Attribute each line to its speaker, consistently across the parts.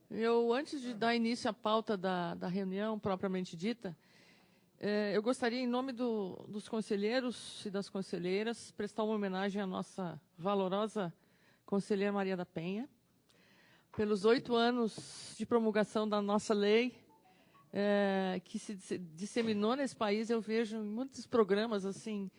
Speaker 1: Antes de dar início à pauta da reunião propriamente dita, eu gostaria, em nome dos conselheiros e das conselheiras, prestar uma homenagem à nossa valorosa conselheira Maria da Penha, pelos 8 anos de promulgação da nossa lei, que se disseminou nesse país. Eu vejo em muitos programas, assim,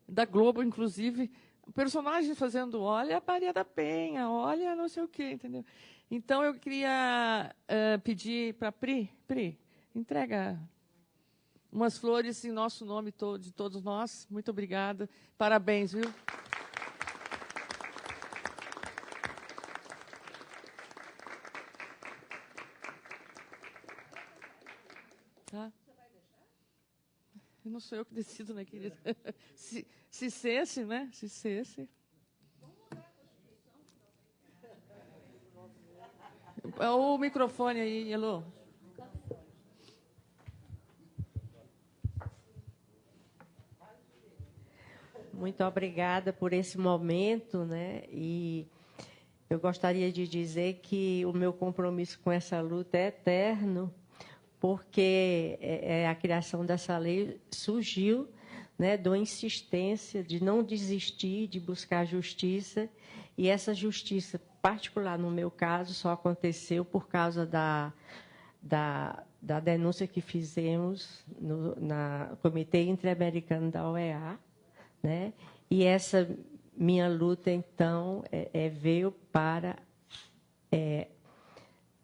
Speaker 1: da Globo, inclusive, personagens fazendo, olha a Maria da Penha, olha não sei o quê, entendeu? Então, eu queria pedir para a Pri, entrega umas flores em nosso nome, de todos nós. Muito obrigada. Parabéns, viu? Tá? Não sou eu que decido, né, querida? Se cesse, né? Se cesse. O microfone aí, Elô.
Speaker 2: Muito obrigada por esse momento, né? E eu gostaria de dizer que o meu compromisso com essa luta é eterno, porque a criação dessa lei surgiu, né, da insistência de não desistir, de buscar justiça, e essa justiça, particular no meu caso, só aconteceu por causa da denúncia que fizemos no Comitê Interamericano da OEA, né? E essa minha luta, então, veio para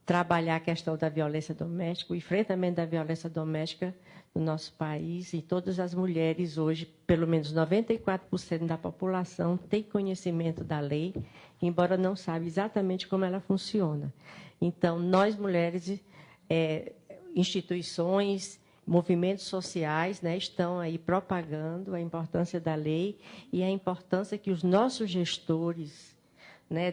Speaker 2: trabalhar a questão da violência doméstica, o enfrentamento da violência doméstica no nosso país. E todas as mulheres hoje, pelo menos 94% da população, tem conhecimento da lei, embora não saiba exatamente como ela funciona. Então, nós, mulheres, instituições, movimentos sociais, né, estão aí propagando a importância da lei e a importância que os nossos gestores, né,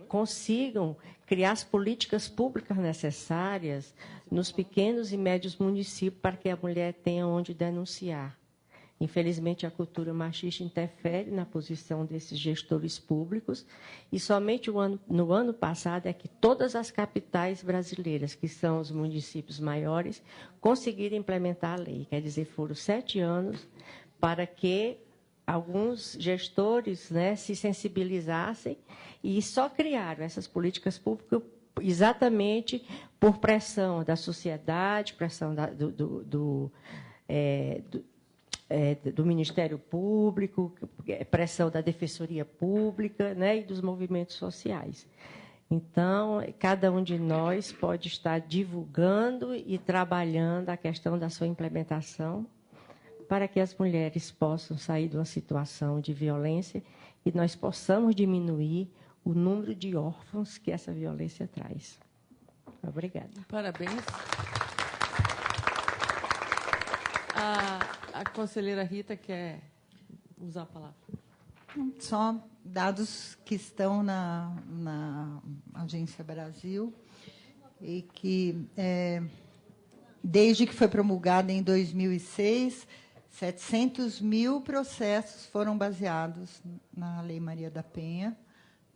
Speaker 2: consigam criar as políticas públicas necessárias nos pequenos e médios municípios para que a mulher tenha onde denunciar. Infelizmente, a cultura machista interfere na posição desses gestores públicos e somente no ano passado é que todas as capitais brasileiras, que são os municípios maiores, conseguiram implementar a lei. Quer dizer, foram 7 anos para que alguns gestores, né, se sensibilizassem e só criaram essas políticas públicas exatamente por pressão da sociedade, pressão do Ministério Público, pressão da Defensoria Pública, né, e dos movimentos sociais. Então, cada um de nós pode estar divulgando e trabalhando a questão da sua implementação para que as mulheres possam sair de uma situação de violência e nós possamos diminuir o número de órfãos que essa violência traz. Obrigada.
Speaker 1: Parabéns. A conselheira Rita quer usar a palavra.
Speaker 3: Só dados que estão na Agência Brasil e que, desde que foi promulgada em 2006, 700 mil processos foram baseados na Lei Maria da Penha,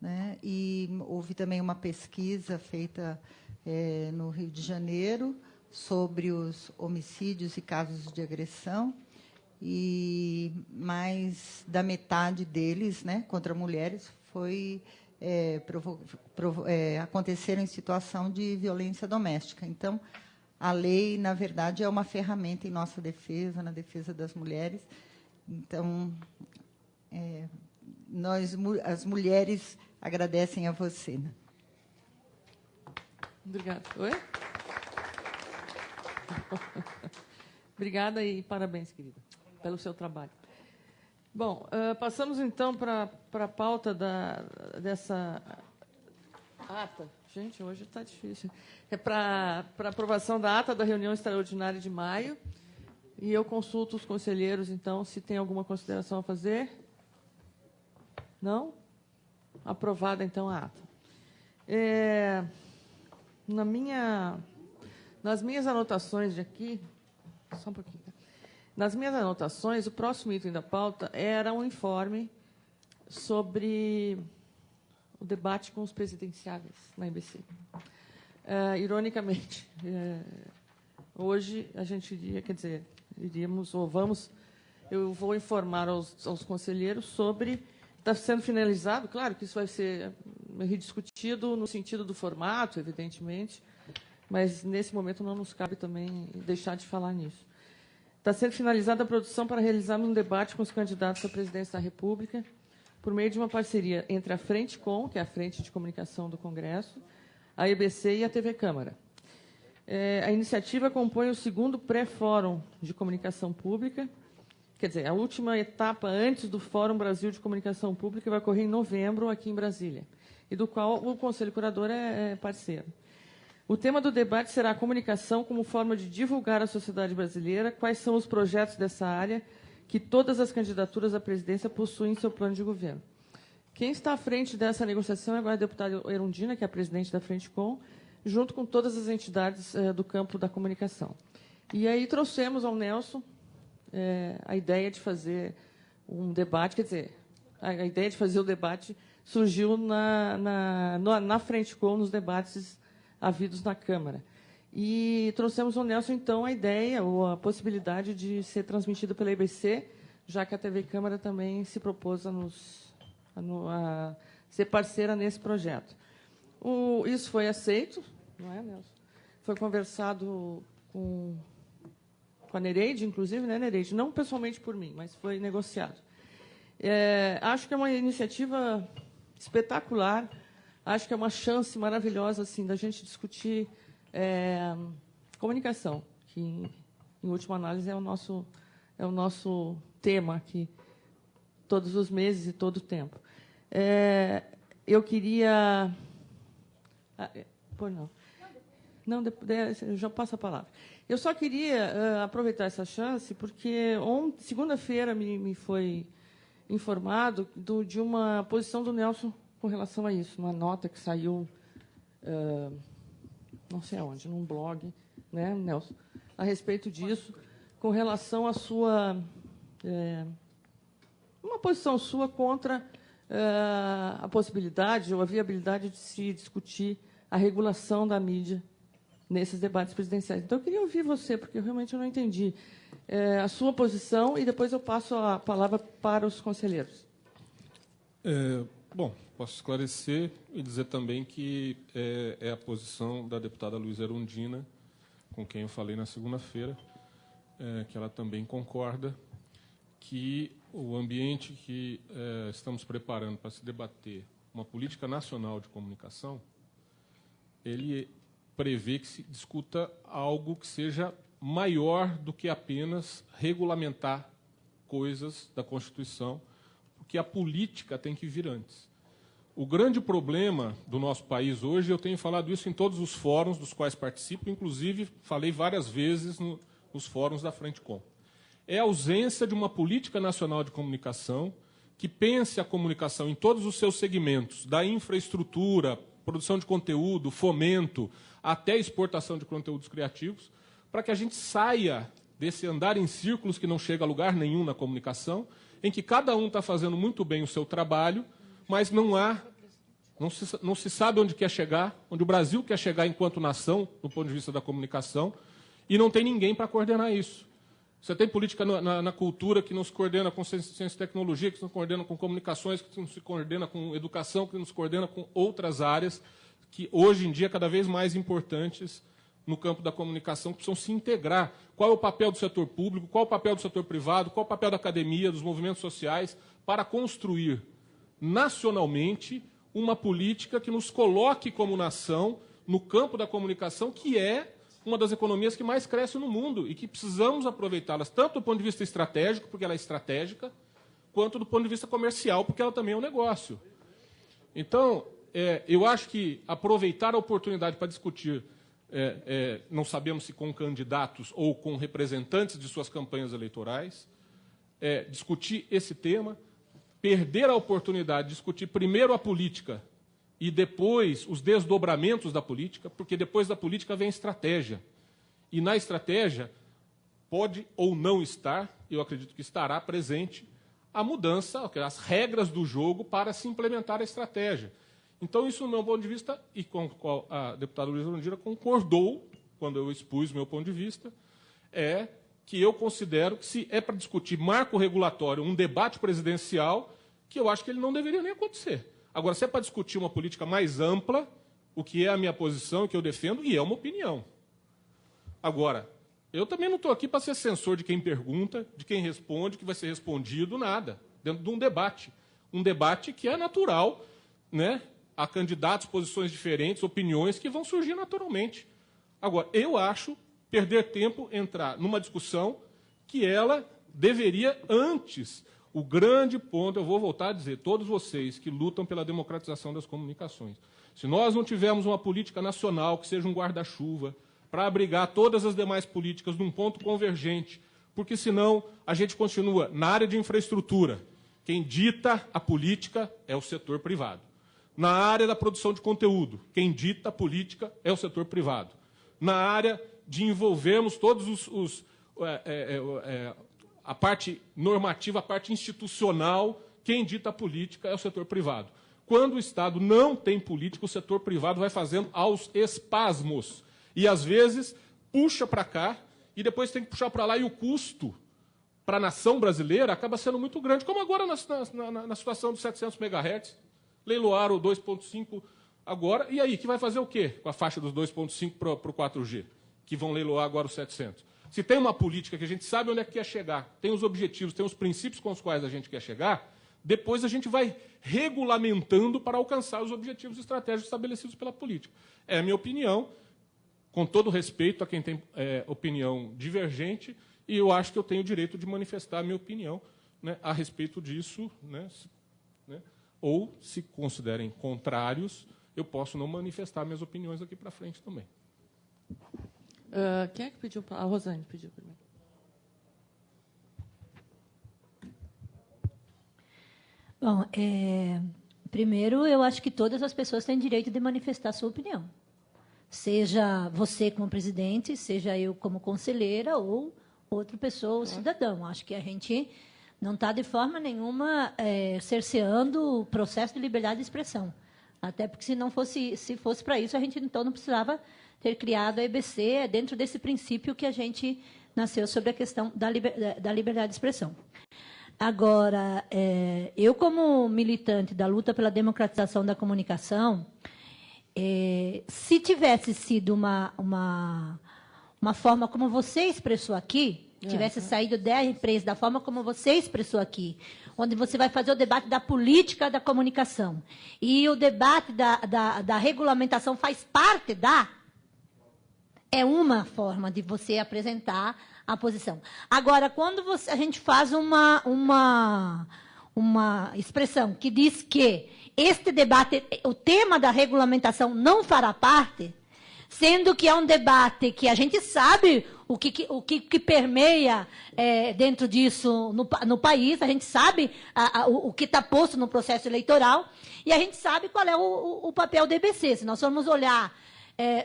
Speaker 3: né? E houve também uma pesquisa feita no Rio de Janeiro sobre os homicídios e casos de agressão, e mais da metade deles, né, contra mulheres, aconteceram em situação de violência doméstica. Então, a lei, na verdade, é uma ferramenta em nossa defesa, na defesa das mulheres. Então, as mulheres agradecem a você, né?
Speaker 1: Obrigada. Oi? Obrigada e parabéns, querida, pelo seu trabalho. Bom, passamos, então, para a pauta dessa ata. Gente, hoje está difícil. É para aprovação da ata da reunião extraordinária de maio. E eu consulto os conselheiros, então, se tem alguma consideração a fazer. Não? Aprovada, então, a ata. Nas minhas anotações de aqui, só um pouquinho. Nas minhas anotações, o próximo item da pauta era um informe sobre o debate com os presidenciáveis na IBC. Ironicamente, hoje a gente iria, quer dizer, iríamos ou vamos, eu vou informar aos conselheiros sobre, está sendo finalizado, claro que isso vai ser rediscutido no sentido do formato, evidentemente, mas nesse momento não nos cabe também deixar de falar nisso. Está sendo finalizada a produção para realizarmos um debate com os candidatos à presidência da República, por meio de uma parceria entre a Frente Com, que é a Frente de Comunicação do Congresso, a EBC e a TV Câmara. A iniciativa compõe o segundo pré-fórum de comunicação pública, quer dizer, a última etapa antes do Fórum Brasil de Comunicação Pública vai ocorrer em novembro aqui em Brasília, e do qual o Conselho Curador é parceiro. O tema do debate será a comunicação como forma de divulgar à sociedade brasileira quais são os projetos dessa área que todas as candidaturas à presidência possuem em seu plano de governo. Quem está à frente dessa negociação é agora a deputada Erundina, que é a presidente da Frente Com, junto com todas as entidades do campo da comunicação. E aí trouxemos ao Nelson a ideia de fazer um debate, quer dizer, a ideia de fazer o debate surgiu na Frente Com, nos debates havidos na Câmara. E trouxemos ao Nelson, então, a ideia ou a possibilidade de ser transmitido pela EBC, já que a TV Câmara também se propôs a ser parceira nesse projeto. Isso foi aceito, não é, Nelson? Foi conversado com a Nereide, inclusive, né, Nereide? Não pessoalmente por mim, mas foi negociado. Acho que é uma iniciativa espetacular. Acho que é uma chance maravilhosa assim, da gente discutir comunicação, que, em última análise, é o nosso tema aqui, todos os meses e todo o tempo. Eu queria... Pois não. Não, eu já passo a palavra. Eu só queria aproveitar essa chance, porque segunda-feira me foi informado de uma posição do Nelson com relação a isso, uma nota que saiu, não sei aonde, num blog, né, Nelson, a respeito disso, com relação à sua... uma posição sua contra a possibilidade ou a viabilidade de se discutir a regulação da mídia nesses debates presidenciais. Então, eu queria ouvir você, porque eu realmente não entendi a sua posição, e depois eu passo a palavra para os conselheiros.
Speaker 4: Bom, posso esclarecer e dizer também que é a posição da deputada Luísa Erundina, com quem eu falei na segunda-feira, que ela também concorda que o ambiente que estamos preparando para se debater uma política nacional de comunicação, ele prevê que se discuta algo que seja maior do que apenas regulamentar coisas da Constituição, porque a política tem que vir antes. O grande problema do nosso país hoje, eu tenho falado isso em todos os fóruns dos quais participo, inclusive falei várias vezes nos fóruns da Frente Com, é a ausência de uma política nacional de comunicação que pense a comunicação em todos os seus segmentos, da infraestrutura, produção de conteúdo, fomento, até exportação de conteúdos criativos, para que a gente saia desse andar em círculos que não chega a lugar nenhum na comunicação, em que cada um está fazendo muito bem o seu trabalho, mas não se sabe onde quer chegar, onde o Brasil quer chegar enquanto nação, do ponto de vista da comunicação, e não tem ninguém para coordenar isso. Você tem política na cultura que não se coordena com ciência e tecnologia, que não se coordena com comunicações, que não se coordena com educação, que não se coordena com outras áreas que, hoje em dia, cada vez mais importantes no campo da comunicação, que precisam se integrar. Qual é o papel do setor público, qual é o papel do setor privado, qual é o papel da academia, dos movimentos sociais, para construir nacionalmente uma política que nos coloque como nação no campo da comunicação, que é uma das economias que mais cresce no mundo e que precisamos aproveitá-las, tanto do ponto de vista estratégico, porque ela é estratégica, quanto do ponto de vista comercial, porque ela também é um negócio. Então, eu acho que aproveitar a oportunidade para discutir, não sabemos se com candidatos ou com representantes de suas campanhas eleitorais, discutir esse tema, perder a oportunidade de discutir primeiro a política e depois os desdobramentos da política, porque depois da política vem a estratégia. E na estratégia pode ou não estar, eu acredito que estará presente, a mudança, as regras do jogo para se implementar a estratégia. Então, isso, no meu ponto de vista, e com o qual a deputada Luísa Erundina concordou, quando eu expus o meu ponto de vista, é que eu considero que, se é para discutir marco regulatório, um debate presidencial, que eu acho que ele não deveria nem acontecer. Agora, se é para discutir uma política mais ampla, o que é a minha posição, o que eu defendo, e é uma opinião. Agora, eu também não estou aqui para ser censor de quem pergunta, de quem responde, que vai ser respondido, nada, dentro de um debate. Um debate que é natural, né? Há candidatos, posições diferentes, opiniões que vão surgir naturalmente. Agora, eu acho perder tempo entrar numa discussão que ela deveria antes. O grande ponto, eu vou voltar a dizer, todos vocês que lutam pela democratização das comunicações, se nós não tivermos uma política nacional que seja um guarda-chuva para abrigar todas as demais políticas num ponto convergente, porque senão a gente continua na área de infraestrutura. Quem dita a política é o setor privado. Na área da produção de conteúdo, quem dita a política é o setor privado. Na área de envolvermos todos a parte normativa, a parte institucional, quem dita a política é o setor privado. Quando o Estado não tem política, o setor privado vai fazendo aos espasmos. E, às vezes, puxa para cá e depois tem que puxar para lá, e o custo para a nação brasileira acaba sendo muito grande, como agora na situação dos 700 MHz. Leiloaram o 2.5 agora, e aí, que vai fazer o quê com a faixa dos 2.5 para o 4G, que vão leiloar agora os 700? Se tem uma política que a gente sabe onde é que quer chegar, tem os objetivos, tem os princípios com os quais a gente quer chegar, depois a gente vai regulamentando para alcançar os objetivos estratégicos estabelecidos pela política. É a minha opinião, com todo respeito a quem tem opinião divergente, e eu acho que eu tenho o direito de manifestar a minha opinião, né, a respeito disso, né, ou, se considerem contrários, eu posso não manifestar minhas opiniões aqui para frente também.
Speaker 1: Quem é que pediu? A Rosane pediu primeiro.
Speaker 5: Bom, primeiro, eu acho que todas as pessoas têm direito de manifestar sua opinião. Seja você como presidente, seja eu como conselheira ou outra pessoa, ou cidadão. Acho que a gente não está, de forma nenhuma, cerceando o processo de liberdade de expressão. Até porque, se fosse para isso, a gente, então, não precisava ter criado a EBC dentro desse princípio que a gente nasceu sobre a questão da liberdade de expressão. Agora, eu, como militante da luta pela democratização da comunicação, se tivesse sido uma forma como você expressou aqui, tivesse saído da empresa da forma como você expressou aqui, onde você vai fazer o debate da política da comunicação, e o debate da regulamentação faz parte é uma forma de você apresentar a posição. Agora, quando a gente faz uma expressão que diz que este debate, o tema da regulamentação não fará parte, sendo que é um debate que a gente sabe o que permeia dentro disso no país, a gente sabe o que está posto no processo eleitoral, e a gente sabe qual é o papel da EBC. Se nós formos olhar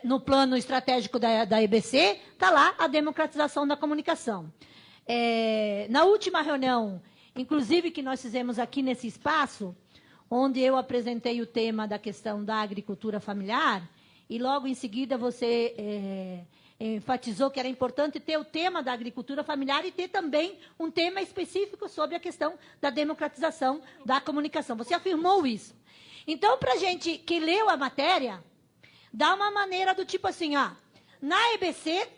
Speaker 5: no plano estratégico da EBC, está lá a democratização da comunicação. Na última reunião, inclusive, que nós fizemos aqui nesse espaço, onde eu apresentei o tema da questão da agricultura familiar, e logo em seguida você enfatizou que era importante ter o tema da agricultura familiar e ter também um tema específico sobre a questão da democratização da comunicação. Você afirmou isso. Então, para a gente que leu a matéria, dá uma maneira do tipo assim, na EBC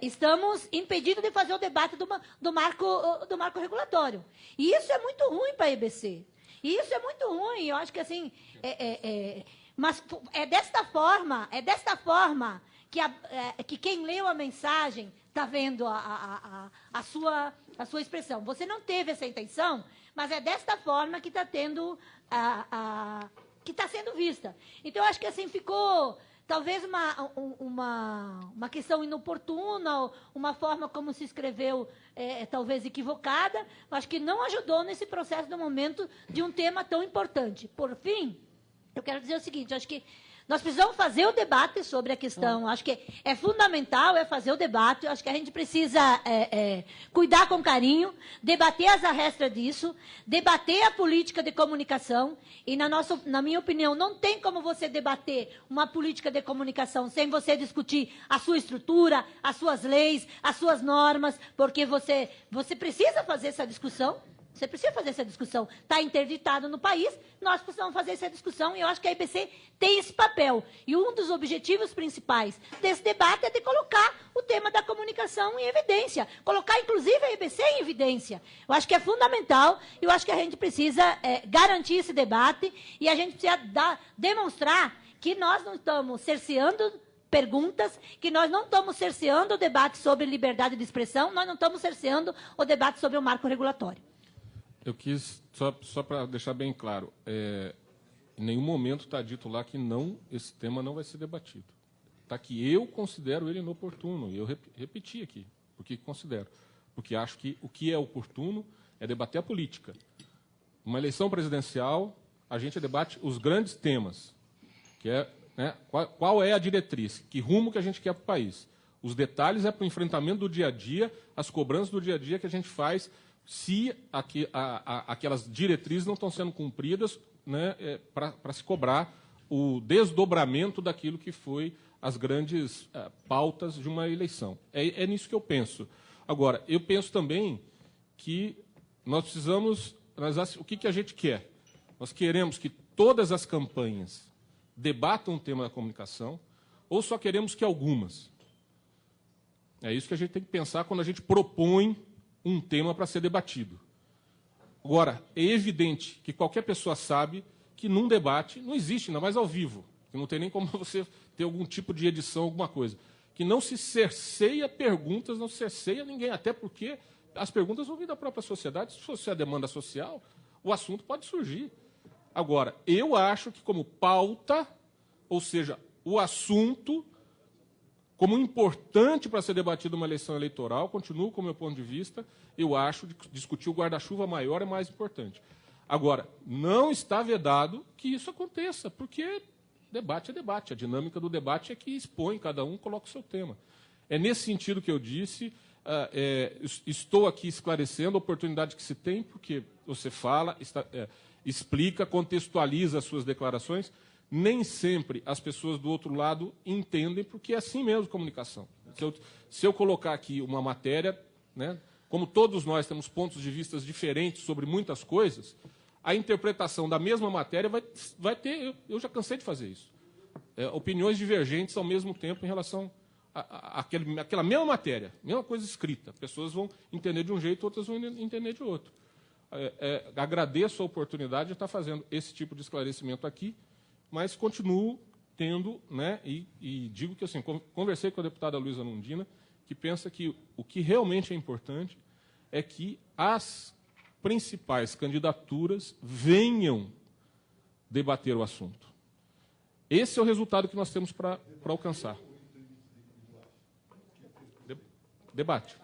Speaker 5: estamos impedidos de fazer o debate do marco regulatório. E isso é muito ruim para a EBC. Isso é muito ruim. Eu acho que assim... Mas é desta forma que quem leu a mensagem está vendo a sua expressão. Você não teve essa intenção, mas é desta forma que está tendo que está sendo vista. Então, eu acho que assim ficou talvez uma questão inoportuna, uma forma como se escreveu talvez equivocada, mas que não ajudou nesse processo no momento de um tema tão importante. Por fim, eu quero dizer o seguinte, acho que Nós precisamos fazer o debate sobre a questão. Acho que é fundamental fazer o debate. Acho que a gente precisa cuidar com carinho, debater as arrestas disso, debater a política de comunicação. E, na minha opinião, não tem como você debater uma política de comunicação sem você discutir a sua estrutura, as suas leis, as suas normas, porque você precisa fazer essa discussão. Você precisa fazer essa discussão. Está interditado no país, nós precisamos fazer essa discussão, e eu acho que a IBC tem esse papel. E um dos objetivos principais desse debate é de colocar o tema da comunicação em evidência, colocar, inclusive, a IBC em evidência. Eu acho que é fundamental, e eu acho que a gente precisa garantir esse debate, e a gente precisa demonstrar que nós não estamos cerceando perguntas, que nós não estamos cerceando o debate sobre liberdade de expressão, nós não estamos cerceando o debate sobre o marco regulatório.
Speaker 4: Eu quis, só para deixar bem claro, em nenhum momento está dito lá que esse tema não vai ser debatido. Está que eu considero ele inoportuno, e eu repeti aqui, porque considero. Porque acho que o que é oportuno é debater a política. Uma eleição presidencial, a gente debate os grandes temas, que é, né, qual é a diretriz, que rumo que a gente quer para o país. Os detalhes é para o enfrentamento do dia a dia, as cobranças do dia a dia que a gente faz, se aquelas diretrizes não estão sendo cumpridas, né, para se cobrar o desdobramento daquilo que foi as grandes pautas de uma eleição. É nisso que eu penso. Agora, eu penso também que nós precisamos... o que a gente quer? Nós queremos que todas as campanhas debatam o tema da comunicação, ou só queremos que algumas? É isso que a gente tem que pensar quando a gente propõe um tema para ser debatido. Agora, é evidente que qualquer pessoa sabe que num debate não existe, ainda mais ao vivo, que não tem nem como você ter algum tipo de edição, alguma coisa, que não se cerceia perguntas, não se cerceia ninguém, até porque as perguntas vão vir da própria sociedade. Se fosse a demanda social, o assunto pode surgir. Agora, eu acho que como pauta, ou seja, o assunto como importante para ser debatido uma eleição eleitoral, continuo com o meu ponto de vista, eu acho que discutir o guarda-chuva maior é mais importante. Agora, não está vedado que isso aconteça, porque debate é debate, a dinâmica do debate é que expõe, cada um coloca o seu tema. É nesse sentido que eu disse, estou aqui esclarecendo a oportunidade que se tem, porque você fala, explica, contextualiza as suas declarações. Nem sempre as pessoas do outro lado entendem, porque é assim mesmo comunicação. Se eu colocar aqui uma matéria, né, como todos nós temos pontos de vista diferentes sobre muitas coisas, a interpretação da mesma matéria vai ter... Eu já cansei de fazer isso. Opiniões divergentes ao mesmo tempo em relação àquela mesma matéria, mesma coisa escrita. Pessoas vão entender de um jeito, outras vão entender de outro. Agradeço a oportunidade de estar fazendo esse tipo de esclarecimento aqui, mas continuo tendo, né, e digo que assim, conversei com a deputada Luísa Lundina, que pensa que o que realmente é importante é que as principais candidaturas venham debater o assunto. Esse é o resultado que nós temos para alcançar. Debate.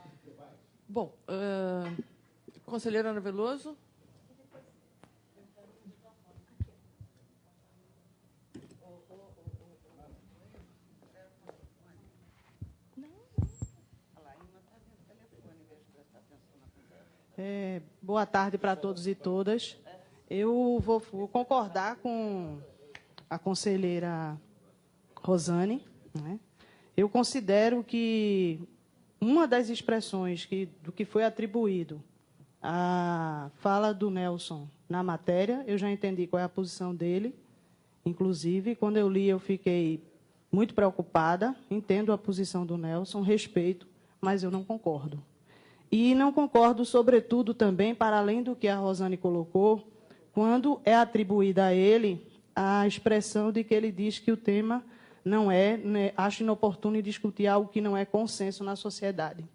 Speaker 1: Bom, conselheira Ana Veloso.
Speaker 6: Boa tarde para todos e todas. Eu vou concordar com a conselheira Rosane, né? Eu considero que uma das expressões do que foi atribuído à fala do Nelson na matéria, eu já entendi qual é a posição dele. Inclusive, quando eu li, eu fiquei muito preocupada. Entendo a posição do Nelson, respeito, mas eu não concordo. E não concordo, sobretudo, também, para além do que a Rosane colocou, quando é atribuída a ele a expressão de que ele diz que o tema não é, né, acho inoportuno discutir algo que não é consenso na sociedade.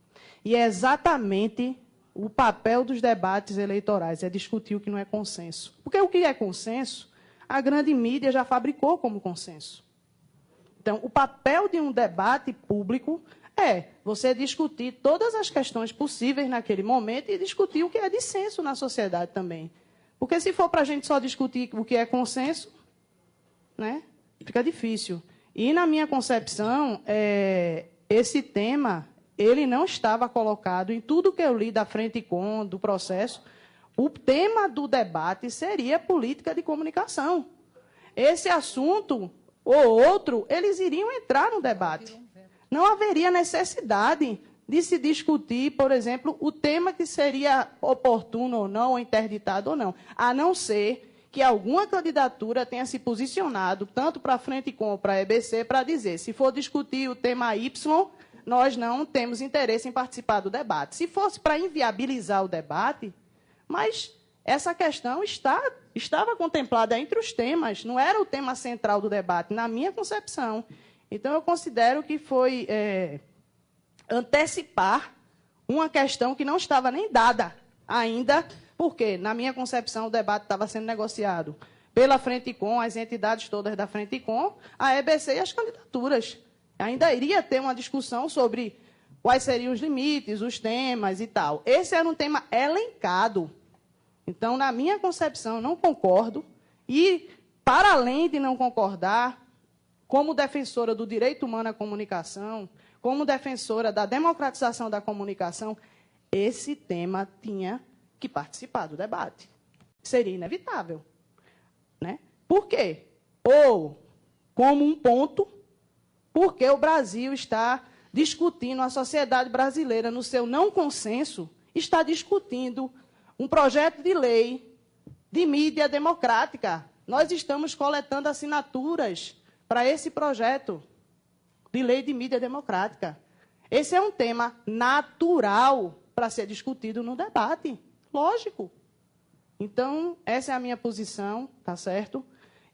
Speaker 6: E é exatamente o papel dos debates eleitorais, é discutir o que não é consenso. Porque o que é consenso, a grande mídia já fabricou como consenso. Então, o papel de um debate público é você discutir todas as questões possíveis naquele momento e discutir o que é dissenso na sociedade também. Porque se for para a gente só discutir o que é consenso, né, Fica difícil. E, na minha concepção, esse tema ele não estava colocado em tudo que eu li da Frente Com, do processo. O tema do debate seria política de comunicação. Esse assunto ou outro, eles iriam entrar no debate. Não haveria necessidade de se discutir, por exemplo, o tema que seria oportuno ou não, ou interditado ou não, a não ser que alguma candidatura tenha se posicionado, tanto para a Frente Com ou para a EBC, para dizer, se for discutir o tema Y, nós não temos interesse em participar do debate. Se fosse para inviabilizar o debate, mas essa questão estava contemplada entre os temas, não era o tema central do debate, na minha concepção. Então, eu considero que foi antecipar uma questão que não estava nem dada ainda, porque, na minha concepção, o debate estava sendo negociado pela Frente Com, as entidades todas da Frente Com, a EBC e as candidaturas. Ainda iria ter uma discussão sobre quais seriam os limites, os temas e tal. Esse era um tema elencado. Então, na minha concepção, não concordo. E, para além de não concordar, como defensora do direito humano à comunicação, como defensora da democratização da comunicação, esse tema tinha que participar do debate. Seria inevitável. Né? Por quê? Ou, como um ponto, porque o Brasil está discutindo, a sociedade brasileira, no seu não consenso, está discutindo um projeto de lei de mídia democrática. Nós estamos coletando assinaturas para esse projeto de lei de mídia democrática. Esse é um tema natural para ser discutido no debate. Lógico. Então, essa é a minha posição, tá certo?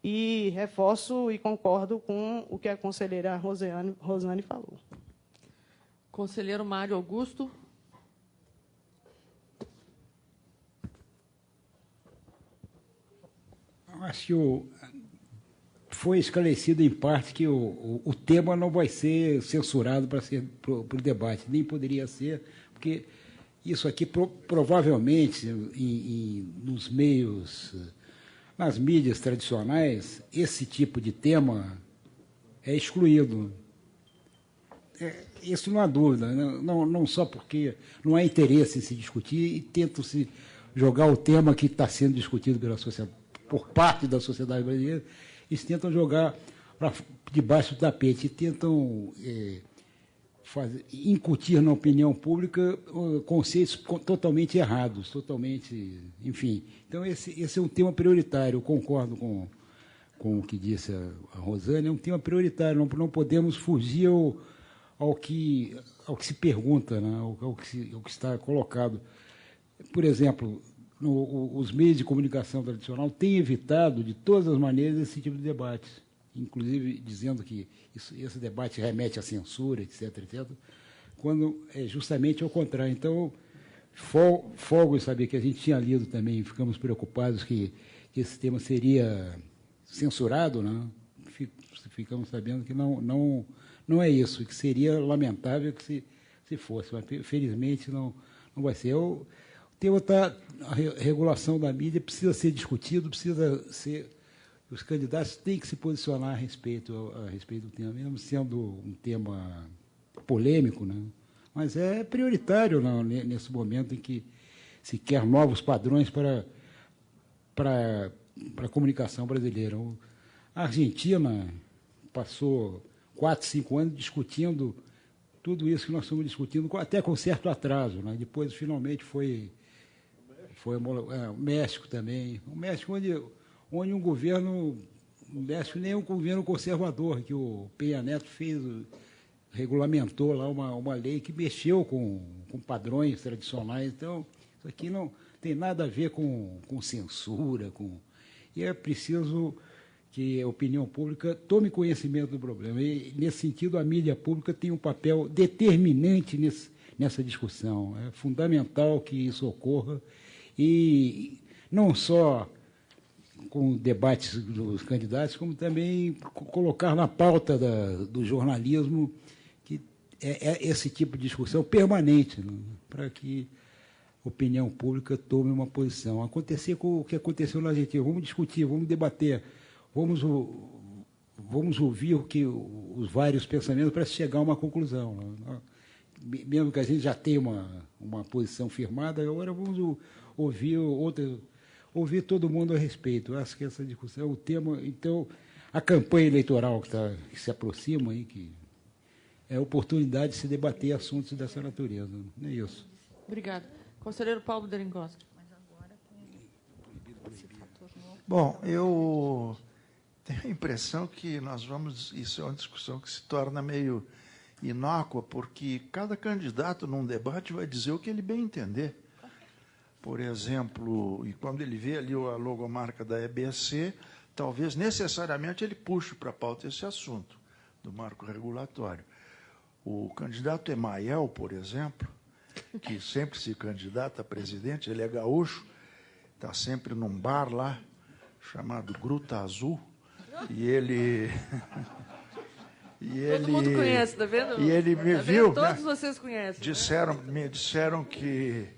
Speaker 6: E reforço e concordo com o que a conselheira Rosane falou.
Speaker 1: Conselheiro Mário Augusto.
Speaker 7: Acho que foi esclarecido em parte que o tema não vai ser censurado para o debate, nem poderia ser, porque isso aqui provavelmente, nos meios, nas mídias tradicionais, esse tipo de tema é excluído. Isso não há dúvida, não só porque não há interesse em se discutir e tentam se jogar o tema que está sendo discutido por parte da sociedade brasileira, eles tentam jogar para debaixo do tapete, tentam incutir na opinião pública conceitos totalmente errados, totalmente, enfim. Então, esse é um tema prioritário, eu concordo com o que disse a Rosane, é um tema prioritário, não podemos fugir ao que se pergunta, né, ao que está colocado. Por exemplo, os meios de comunicação tradicional têm evitado, de todas as maneiras, esse tipo de debate, inclusive dizendo que esse debate remete à censura, etc., quando é justamente ao contrário. Então, folgo em saber que a gente tinha lido também, ficamos preocupados que esse tema seria censurado, né? Ficamos sabendo que não é isso, que seria lamentável que se fosse, mas felizmente não vai ser. O tema a regulação da mídia precisa ser discutido, os candidatos têm que se posicionar a respeito do tema, mesmo sendo um tema polêmico, né? Mas é prioritário nesse momento em que se quer novos padrões para a comunicação brasileira. A Argentina passou 4, 5 anos discutindo tudo isso que nós estamos discutindo, até com certo atraso, né? Depois, finalmente, foi o México também. O México, onde um governo, o México nem um governo conservador, que o Peña Neto regulamentou lá uma lei que mexeu com padrões tradicionais. Então, isso aqui não tem nada a ver com censura. E é preciso que a opinião pública tome conhecimento do problema. E, nesse sentido, a mídia pública tem um papel determinante nessa discussão. É fundamental que isso ocorra, e não só com debates dos candidatos, como também colocar na pauta do jornalismo que é esse tipo de discussão permanente, né, para que a opinião pública tome uma posição. Acontecer com o que aconteceu na Argentina. Vamos discutir, vamos debater, vamos vamos ouvir os vários pensamentos para chegar a uma conclusão. Mesmo que a gente já tenha uma posição firmada, agora vamos ouvir todo mundo a respeito. Eu acho que essa discussão é o tema. Então, a campanha eleitoral que se aproxima, aí, que é a oportunidade de se debater assuntos dessa natureza. Não é isso.
Speaker 1: Obrigada. Conselheiro Paulo Deringoski.
Speaker 8: Bom, eu tenho a impressão que isso é uma discussão que se torna meio inócua, porque cada candidato num debate vai dizer o que ele bem entender. Por exemplo, e quando ele vê ali a logomarca da EBC, talvez necessariamente ele puxe para a pauta esse assunto do marco regulatório. O candidato Emael, por exemplo, que sempre se candidata a presidente, ele é gaúcho, está sempre num bar lá, chamado Gruta Azul, e ele...
Speaker 1: Todo mundo conhece, está vendo?
Speaker 8: E ele me viu...
Speaker 1: Todos vocês conhecem.
Speaker 8: Me disseram que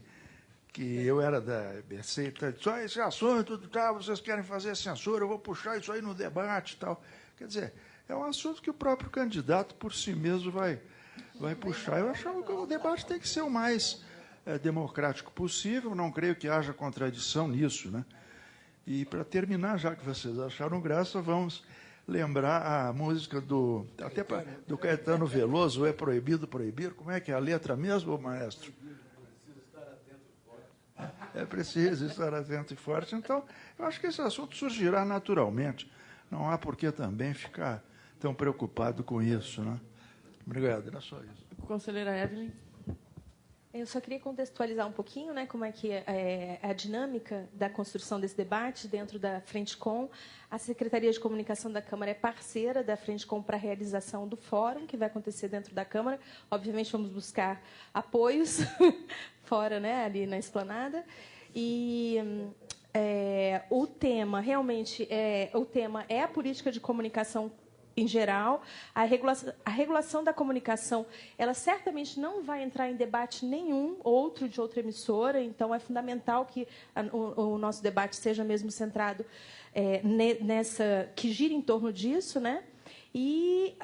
Speaker 8: eu era da EBC, então, esse assunto, vocês querem fazer censura, eu vou puxar isso aí no debate e tal. Quer dizer, é um assunto que o próprio candidato, por si mesmo, vai puxar. Eu achava que o debate tem que ser o mais democrático possível, não creio que haja contradição nisso, né? E, para terminar, já que vocês acharam graça, vamos lembrar a música do Caetano Veloso, É Proibido Proibir. Como é que é a letra mesmo, maestro? É preciso estar atento e forte. Então, eu acho que esse assunto surgirá naturalmente. Não há por que também ficar tão preocupado com isso, né? Obrigado, era só isso.
Speaker 1: Conselheira Evelyn.
Speaker 9: Eu só queria contextualizar um pouquinho, né, como é que é a dinâmica da construção desse debate dentro da Frentecom. A Secretaria de Comunicação da Câmara é parceira da Frentecom para a realização do fórum, que vai acontecer dentro da Câmara. Obviamente, vamos buscar apoios fora, né, ali na esplanada. E o tema, realmente, o tema é a política de comunicação em geral. A regulação da comunicação, ela certamente não vai entrar em debate nenhum outro de outra emissora, então é fundamental que o nosso debate seja mesmo centrado que gira em torno disso, né? E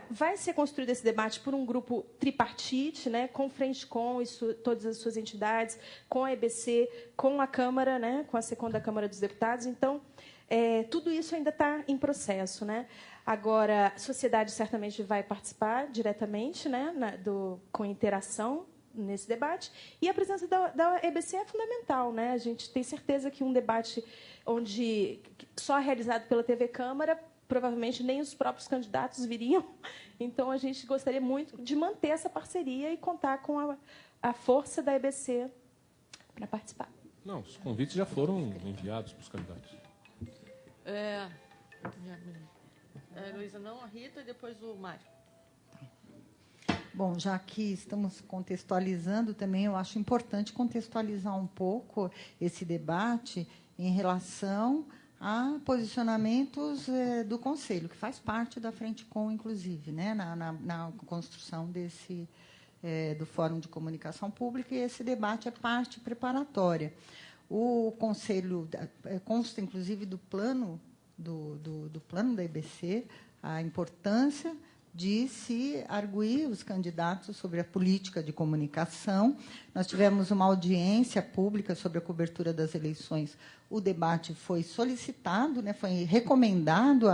Speaker 9: vai ser construído esse debate por um grupo tripartite, né, com Frentecom e todas as suas entidades, com a EBC, com a Câmara, né, com a SECOM da Câmara dos Deputados. Então, tudo isso ainda está em processo, né? Agora, a sociedade certamente vai participar diretamente, né, com interação nesse debate, e a presença da EBC é fundamental, né? A gente tem certeza que um debate só realizado pela TV Câmara, provavelmente nem os próprios candidatos viriam. Então, a gente gostaria muito de manter essa parceria e contar com a força da EBC para participar.
Speaker 4: Não, os convites já foram enviados para os candidatos.
Speaker 1: Luísa, não, a Rita e depois o Mário.
Speaker 3: Bom, já que estamos contextualizando também, eu acho importante contextualizar um pouco esse debate em relação a posicionamentos do Conselho, que faz parte da Frentecom, inclusive, né, na construção do Fórum de Comunicação Pública, e esse debate é parte preparatória. O Conselho consta, inclusive, do plano da EBC, a importância de se arguir os candidatos sobre a política de comunicação. Nós tivemos uma audiência pública sobre a cobertura das eleições. O debate foi solicitado, né, foi recomendado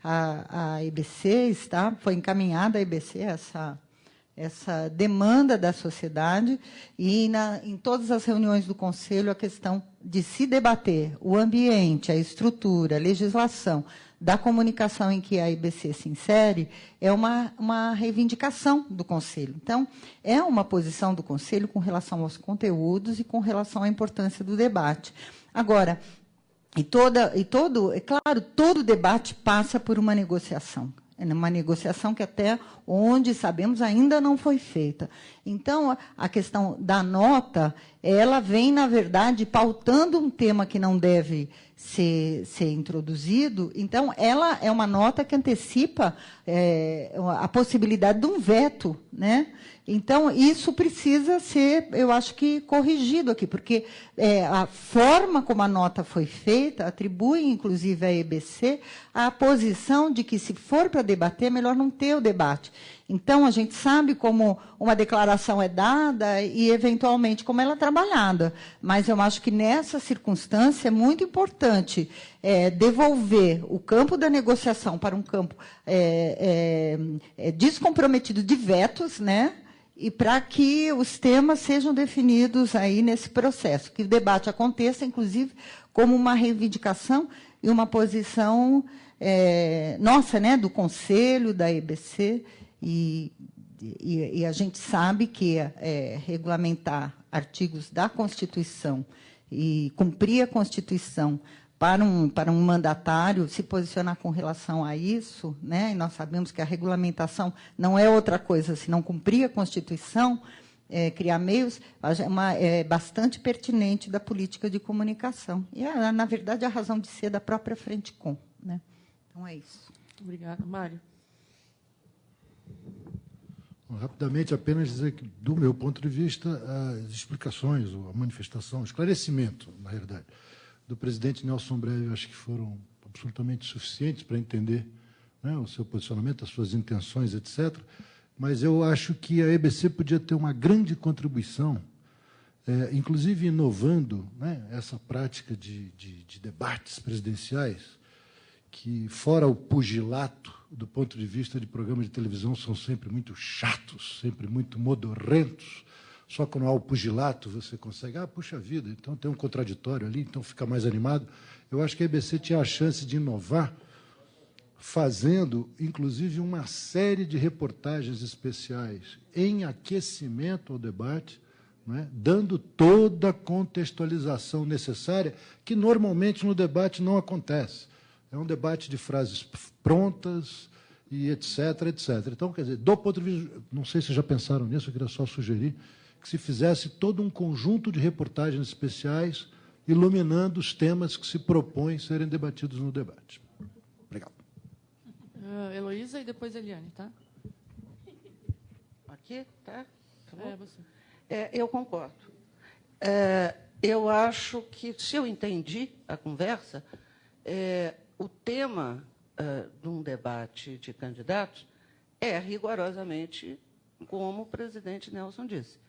Speaker 3: à EBC, foi encaminhada à EBC essa demanda da sociedade, e em todas as reuniões do Conselho a questão de se debater o ambiente, a estrutura, a legislação da comunicação em que a EBC se insere é uma reivindicação do Conselho. Então, é uma posição do Conselho com relação aos conteúdos e com relação à importância do debate. Agora, é claro, todo debate passa por uma negociação. É uma negociação que, até onde sabemos, ainda não foi feita. Então, a questão da nota ela vem, na verdade, pautando um tema que não deve ser introduzido. Então, ela é uma nota que antecipa a possibilidade de um veto, né? Então, isso precisa ser, eu acho que, corrigido aqui, porque a forma como a nota foi feita atribui, inclusive, à EBC a posição de que, se for para debater, é melhor não ter o debate. Então, a gente sabe como uma declaração é dada e, eventualmente, como ela é trabalhada. Mas eu acho que, nessa circunstância, é muito importante devolver o campo da negociação para um campo descomprometido de vetos, né? E para que os temas sejam definidos aí nesse processo, que o debate aconteça, inclusive, como uma reivindicação e uma posição nossa, né, do Conselho, da EBC, e a gente sabe que regulamentar artigos da Constituição e cumprir a Constituição para um mandatário se posicionar com relação a isso, né? E nós sabemos que a regulamentação não é outra coisa senão cumprir a Constituição, criar meios, é bastante pertinente da política de comunicação. E, na verdade, a razão de ser da própria Frente Com, né? Então, é isso.
Speaker 1: Obrigada. Mário.
Speaker 10: Rapidamente, apenas dizer que, do meu ponto de vista, as explicações, a manifestação, o esclarecimento, na realidade, do presidente Nelson Breve, acho que foram absolutamente suficientes para entender, né, o seu posicionamento, as suas intenções, etc. Mas eu acho que a EBC podia ter uma grande contribuição, inclusive inovando, né, essa prática de debates presidenciais, que, fora o pugilato, do ponto de vista de programas de televisão, são sempre muito chatos, sempre muito modorrentos. Só quando há o pugilato você consegue, puxa vida, então tem um contraditório ali, então fica mais animado. Eu acho que a EBC tinha a chance de inovar, fazendo, inclusive, uma série de reportagens especiais em aquecimento ao debate, né, dando toda a contextualização necessária, que normalmente no debate não acontece. É um debate de frases prontas e etc, etc. Então, quer dizer, do ponto de vista, não sei se já pensaram nisso, eu queria só sugerir que se fizesse todo um conjunto de reportagens especiais iluminando os temas que se propõem serem debatidos no debate. Obrigado.
Speaker 1: Heloísa e depois Eliane, tá?
Speaker 11: Aqui, tá?
Speaker 1: Você.
Speaker 11: Eu concordo. Eu acho que, se eu entendi a conversa, o tema de um debate de candidatos é rigorosamente como o presidente Nelson disse.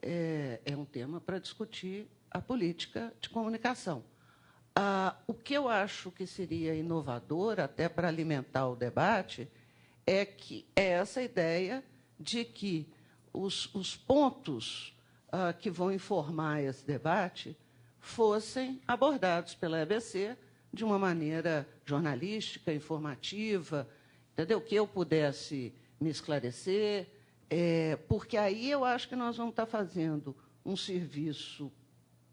Speaker 11: É um tema para discutir a política de comunicação. O que eu acho que seria inovador, até para alimentar o debate, é essa ideia de que os pontos que vão informar esse debate fossem abordados pela EBC de uma maneira jornalística, informativa, entendeu? Que eu pudesse me esclarecer, porque aí eu acho que nós vamos estar fazendo um serviço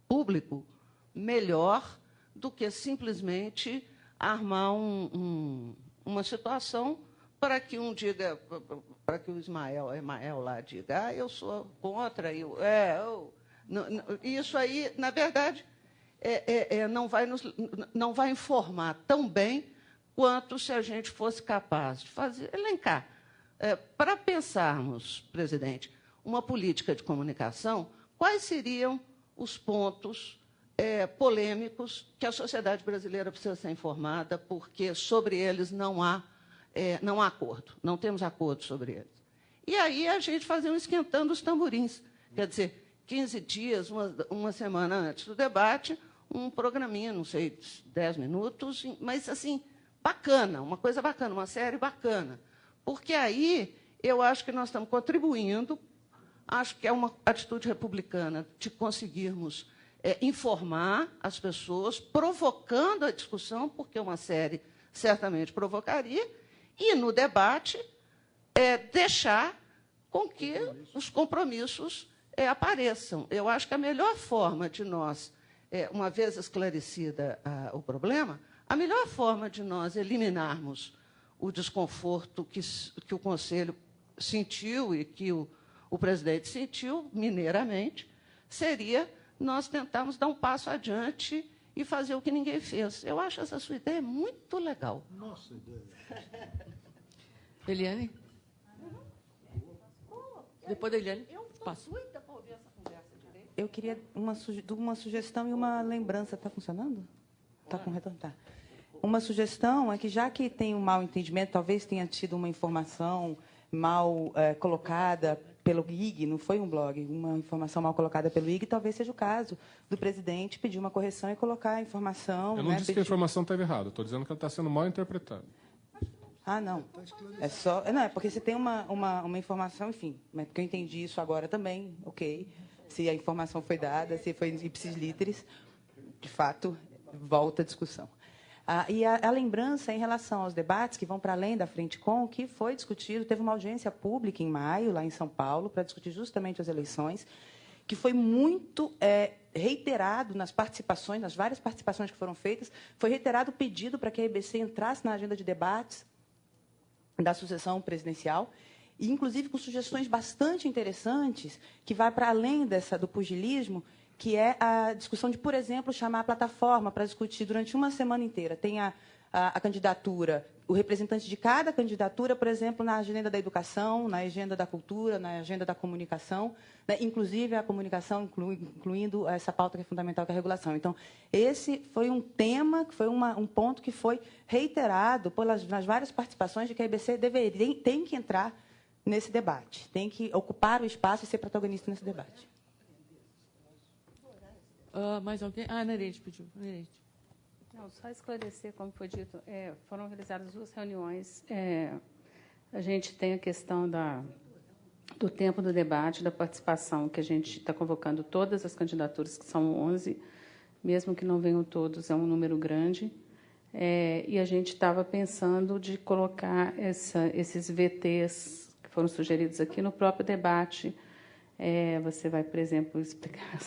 Speaker 11: público melhor do que simplesmente armar uma situação para que um diga, para que o Ismael lá diga, eu sou contra, isso aí, na verdade, não vai informar tão bem quanto se a gente fosse capaz de elencar. Para pensarmos, presidente, uma política de comunicação, quais seriam os pontos polêmicos que a sociedade brasileira precisa ser informada, porque sobre eles não há acordo, não temos acordo sobre eles. E aí a gente fazia um esquentando os tamborins. Quer dizer, 15 dias, uma semana antes do debate, um programinha, não sei, 10 minutos, mas, assim, bacana, uma coisa bacana, uma série bacana. Porque aí eu acho que nós estamos contribuindo, acho que é uma atitude republicana de conseguirmos informar as pessoas, provocando a discussão, porque uma série certamente provocaria, e, no debate, deixar com que os compromissos apareçam. Eu acho que a melhor forma de nós, uma vez esclarecida o problema, a melhor forma de nós eliminarmos o desconforto que o Conselho sentiu e que o presidente sentiu mineiramente seria nós tentarmos dar um passo adiante e fazer o que ninguém fez. Eu acho essa sua ideia muito legal.
Speaker 10: Nossa ideia.
Speaker 1: Eliane? Depois da Eliane, passo.
Speaker 12: Eu queria uma sugestão e uma lembrança. Está funcionando? Está com retorno? Tá. Uma sugestão é que, já que tem um mal entendimento, talvez tenha tido uma informação mal colocada pelo IG, não foi um blog, uma informação mal colocada pelo IG, talvez seja o caso do presidente pedir uma correção e colocar a informação.
Speaker 4: Eu não disse que a informação estava errada, estou dizendo que ela está sendo mal interpretada.
Speaker 12: Ah, não. Não, é porque você tem uma informação, enfim, mas porque eu entendi isso agora também, ok. Se a informação foi dada, se foi ipsis literis, de fato, volta a discussão. E a lembrança em relação aos debates que vão para além da Frente Com, que foi discutido, teve uma audiência pública em maio, lá em São Paulo, para discutir justamente as eleições, que foi muito reiterado nas participações, nas várias participações que foram feitas, foi reiterado o pedido para que a EBC entrasse na agenda de debates da sucessão presidencial, e inclusive com sugestões bastante interessantes, que vai para além do pugilismo, que é a discussão de, por exemplo, chamar a plataforma para discutir durante uma semana inteira. Tem a candidatura, o representante de cada candidatura, por exemplo, na agenda da educação, na agenda da cultura, na agenda da comunicação, né, inclusive a comunicação, incluindo essa pauta que é fundamental, que é a regulação. Então, esse foi um tema, foi um ponto que foi reiterado nas várias participações de que a EBC tem que entrar nesse debate, tem que ocupar o espaço e ser protagonista nesse debate.
Speaker 1: Mais alguém? Nereide pediu. Nereide.
Speaker 13: Não, só esclarecer, como foi dito, foram realizadas 2 reuniões. A gente tem a questão do tempo do debate, da participação, que a gente está convocando todas as candidaturas, que são 11, mesmo que não venham todos, é um número grande. E a gente estava pensando de colocar esses VTs que foram sugeridos aqui no próprio debate. Você vai, por exemplo, explicar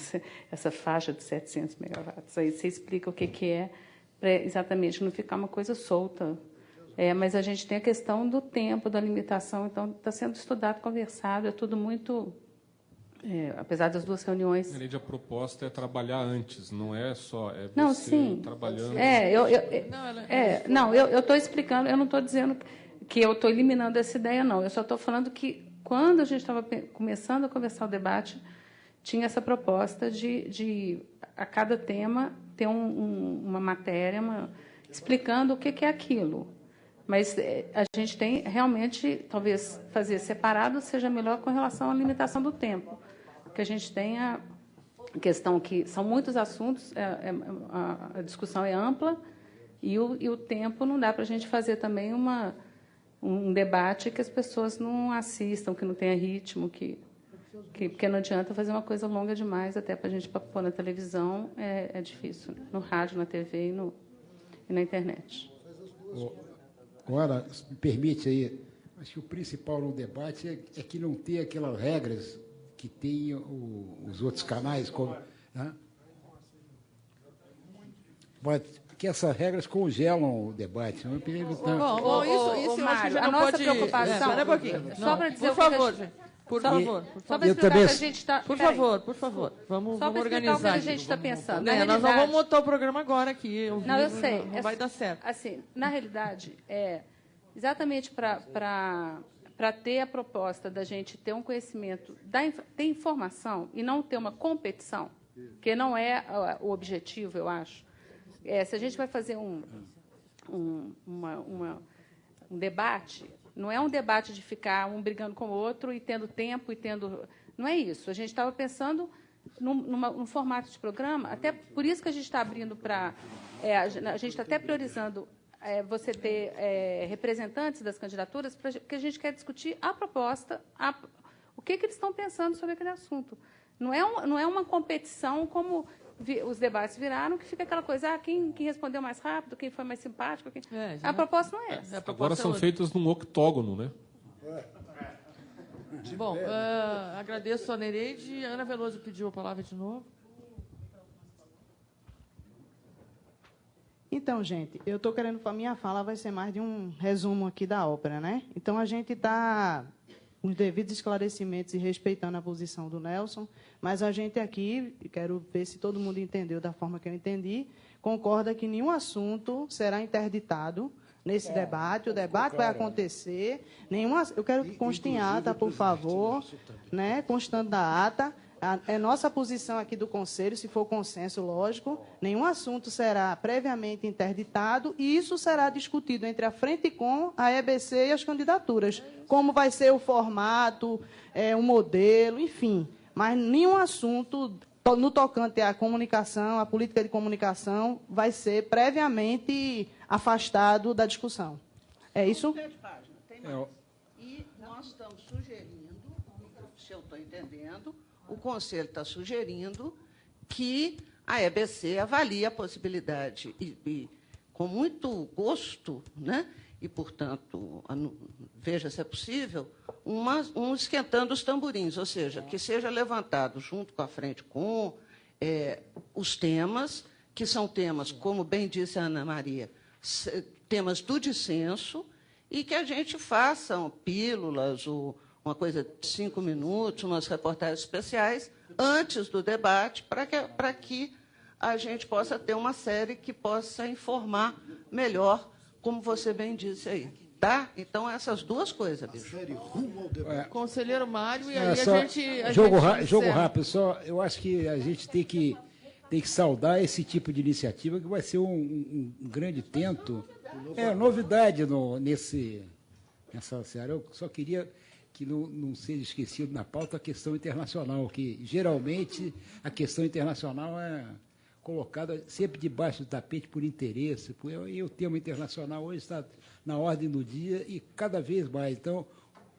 Speaker 13: essa faixa de 700 megawatts. Aí você explica o que é, para exatamente não ficar uma coisa solta. Mas a gente tem a questão do tempo, da limitação. Então, está sendo estudado, conversado, é tudo muito... apesar das 2 reuniões...
Speaker 4: A proposta é trabalhar antes, não é só...
Speaker 13: Não, sim.
Speaker 4: Trabalhando...
Speaker 13: eu estou explicando, eu não estou dizendo que eu estou eliminando essa ideia, não. Eu só estou falando que, quando a gente estava começando a conversar o debate, tinha essa proposta de a cada tema, ter uma matéria explicando o que é aquilo. Mas a gente tem, realmente, talvez fazer separado seja melhor com relação à limitação do tempo. Que a gente tem a questão que são muitos assuntos, a discussão é ampla, e o tempo não dá para a gente fazer também um debate que as pessoas não assistam, que não tenha ritmo, porque não adianta fazer uma coisa longa demais, até para a gente pôr na televisão, é difícil, no rádio, na TV e na internet.
Speaker 7: Agora, me permite aí, acho que o principal no debate é que não tem aquelas regras que tem os outros canais, como... Né? Que essas regras congelam o debate. Não isso
Speaker 13: eu acho que já não pode... preocupação...
Speaker 1: Espera um pouquinho.
Speaker 13: Só para dizer
Speaker 1: por favor, gente. Por favor.
Speaker 13: Só para explicar o que a gente está...
Speaker 1: Por favor. Vamos
Speaker 13: só para
Speaker 1: organizar.
Speaker 13: Só para explicar o que a gente está pensando.
Speaker 1: Nós não vamos montar o programa agora aqui.
Speaker 13: Eu sei.
Speaker 1: Não vai dar certo.
Speaker 13: Assim, na realidade, exatamente para ter a proposta da gente ter um conhecimento, ter informação e não ter uma competição, que não é o objetivo, eu acho. Se a gente vai fazer um debate, não é um debate de ficar um brigando com o outro e tendo tempo e tendo... Não é isso. A gente estava pensando num formato de programa, até por isso que a gente está abrindo para... a gente está até priorizando você ter representantes das candidaturas, porque a gente quer discutir a proposta, o que eles estão pensando sobre aquele assunto. Não é uma competição como os debates viraram, que fica aquela coisa, quem respondeu mais rápido, quem foi mais simpático. A proposta não é essa.
Speaker 4: Agora são feitas num octógono, né?
Speaker 1: Bom, agradeço a Nereide. Ana Veloso pediu a palavra de novo.
Speaker 6: Então, gente, eu estou querendo, a minha fala vai ser mais de um resumo aqui da ópera, né? Então, a gente está os devidos esclarecimentos e respeitando a posição do Nelson, mas a gente aqui, quero ver se todo mundo entendeu da forma que eu entendi, concorda que nenhum assunto será interditado nesse debate. O debate vai acontecer. Eu quero que conste em ata, por favor, né, constando da ata. É nossa posição aqui do Conselho, se for consenso, lógico, nenhum assunto será previamente interditado e isso será discutido entre a Frente-Com, a EBC e as candidaturas. Como vai ser o formato, o modelo, enfim. Mas nenhum assunto no tocante à comunicação, à política de comunicação, vai ser previamente afastado da discussão. É isso?
Speaker 11: E nós estamos sugerindo, se eu estou entendendo, o Conselho está sugerindo que a EBC avalie a possibilidade, e com muito gosto, né? E, portanto, veja se é possível, um esquentando os tamborins, ou seja, que seja levantado junto com a Frente-Com os temas, que são temas, como bem disse a Ana Maria, temas do dissenso, e que a gente faça pílulas ou uma coisa de 5 minutos, umas reportagens especiais, antes do debate, para que a gente possa ter uma série que possa informar melhor, como você bem disse aí. Tá? Então, essas duas coisas, bicho.
Speaker 1: Conselheiro Mário, e aí a gente...
Speaker 7: Jogo rápido, só eu acho que a gente tem que saudar esse tipo de iniciativa, que vai ser um grande tento. Novidade nessa seara. Eu só queria que não seja esquecido na pauta a questão internacional, que geralmente a questão internacional é colocada sempre debaixo do tapete por interesse, e o tema internacional hoje está na ordem do dia e cada vez mais. Então,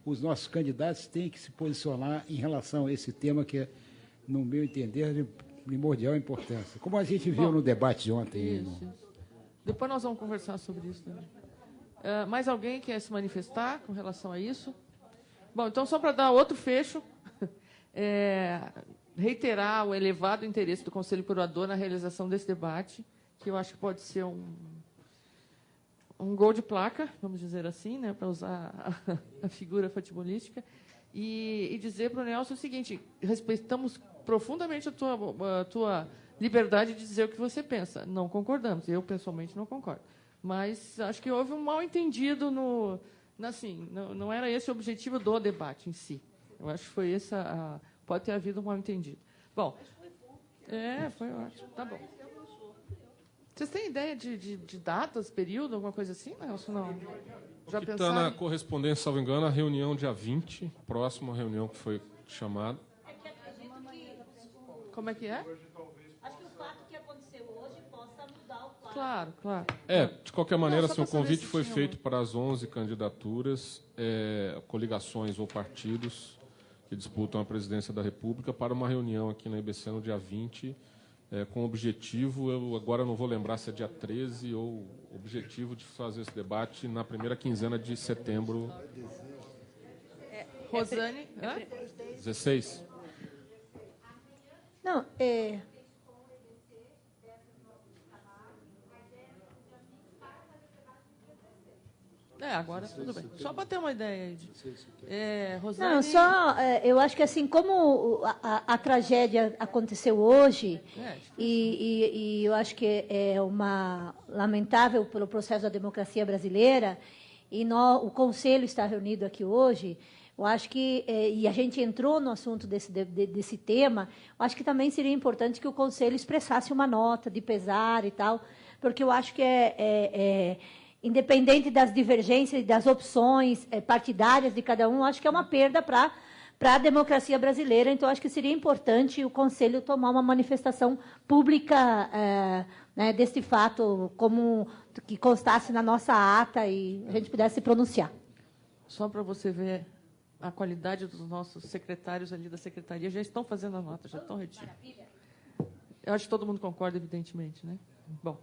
Speaker 7: os nossos candidatos têm que se posicionar em relação a esse tema que é, no meu entender, de primordial importância. Como a gente viu no debate de ontem.
Speaker 1: Isso. Depois nós vamos conversar sobre isso também. Mais alguém quer se manifestar com relação a isso? Bom, então, só para dar outro fecho, reiterar o elevado interesse do Conselho Curador na realização desse debate, que eu acho que pode ser um gol de placa, vamos dizer assim, né, para usar a figura futebolística, e dizer para o Nelson o seguinte: respeitamos profundamente a tua liberdade de dizer o que você pensa. Não concordamos, eu pessoalmente não concordo. Mas acho que houve um mal-entendido assim, não era esse o objetivo do debate em si. Eu acho que foi essa... Pode ter havido um mal-entendido. Bom, foi ótimo. Tá bom. Vocês têm ideia de datas, período, alguma coisa assim, Nelson? Não. Já
Speaker 4: está
Speaker 1: pensaram?
Speaker 4: na correspondência, salvo engano, a reunião dia 20, próxima reunião que foi chamada.
Speaker 1: Como é que é?
Speaker 5: Acho que o fato que aconteceu hoje possa mudar o quadro.
Speaker 1: Claro.
Speaker 4: De qualquer maneira,
Speaker 1: Não,
Speaker 4: assim, o convite foi
Speaker 1: tinha
Speaker 4: feito para as 11 candidaturas, coligações ou partidos que disputam a presidência da República, para uma reunião aqui na EBC no dia 20, com o objetivo, eu agora não vou lembrar se é dia 13, ou objetivo de fazer esse debate na primeira quinzena de setembro.
Speaker 1: Rosane?
Speaker 4: 16?
Speaker 5: Não,
Speaker 1: Agora tudo bem. Só para ter uma ideia. Rosane...
Speaker 5: Não, eu acho que assim, como a tragédia aconteceu hoje, e eu acho que é uma lamentável pelo processo da democracia brasileira, e o Conselho está reunido aqui hoje, eu acho que, e a gente entrou no assunto desse tema, eu acho que também seria importante que o Conselho expressasse uma nota de pesar e tal, porque eu acho que independente das divergências e das opções partidárias de cada um, acho que é uma perda para a democracia brasileira. Então, acho que seria importante o Conselho tomar uma manifestação pública deste fato, como que constasse na nossa ata e a gente pudesse se pronunciar.
Speaker 1: Só para você ver a qualidade dos nossos secretários ali da secretaria, já estão fazendo a nota, já estão retindo. Eu acho que todo mundo concorda, evidentemente, né? Bom.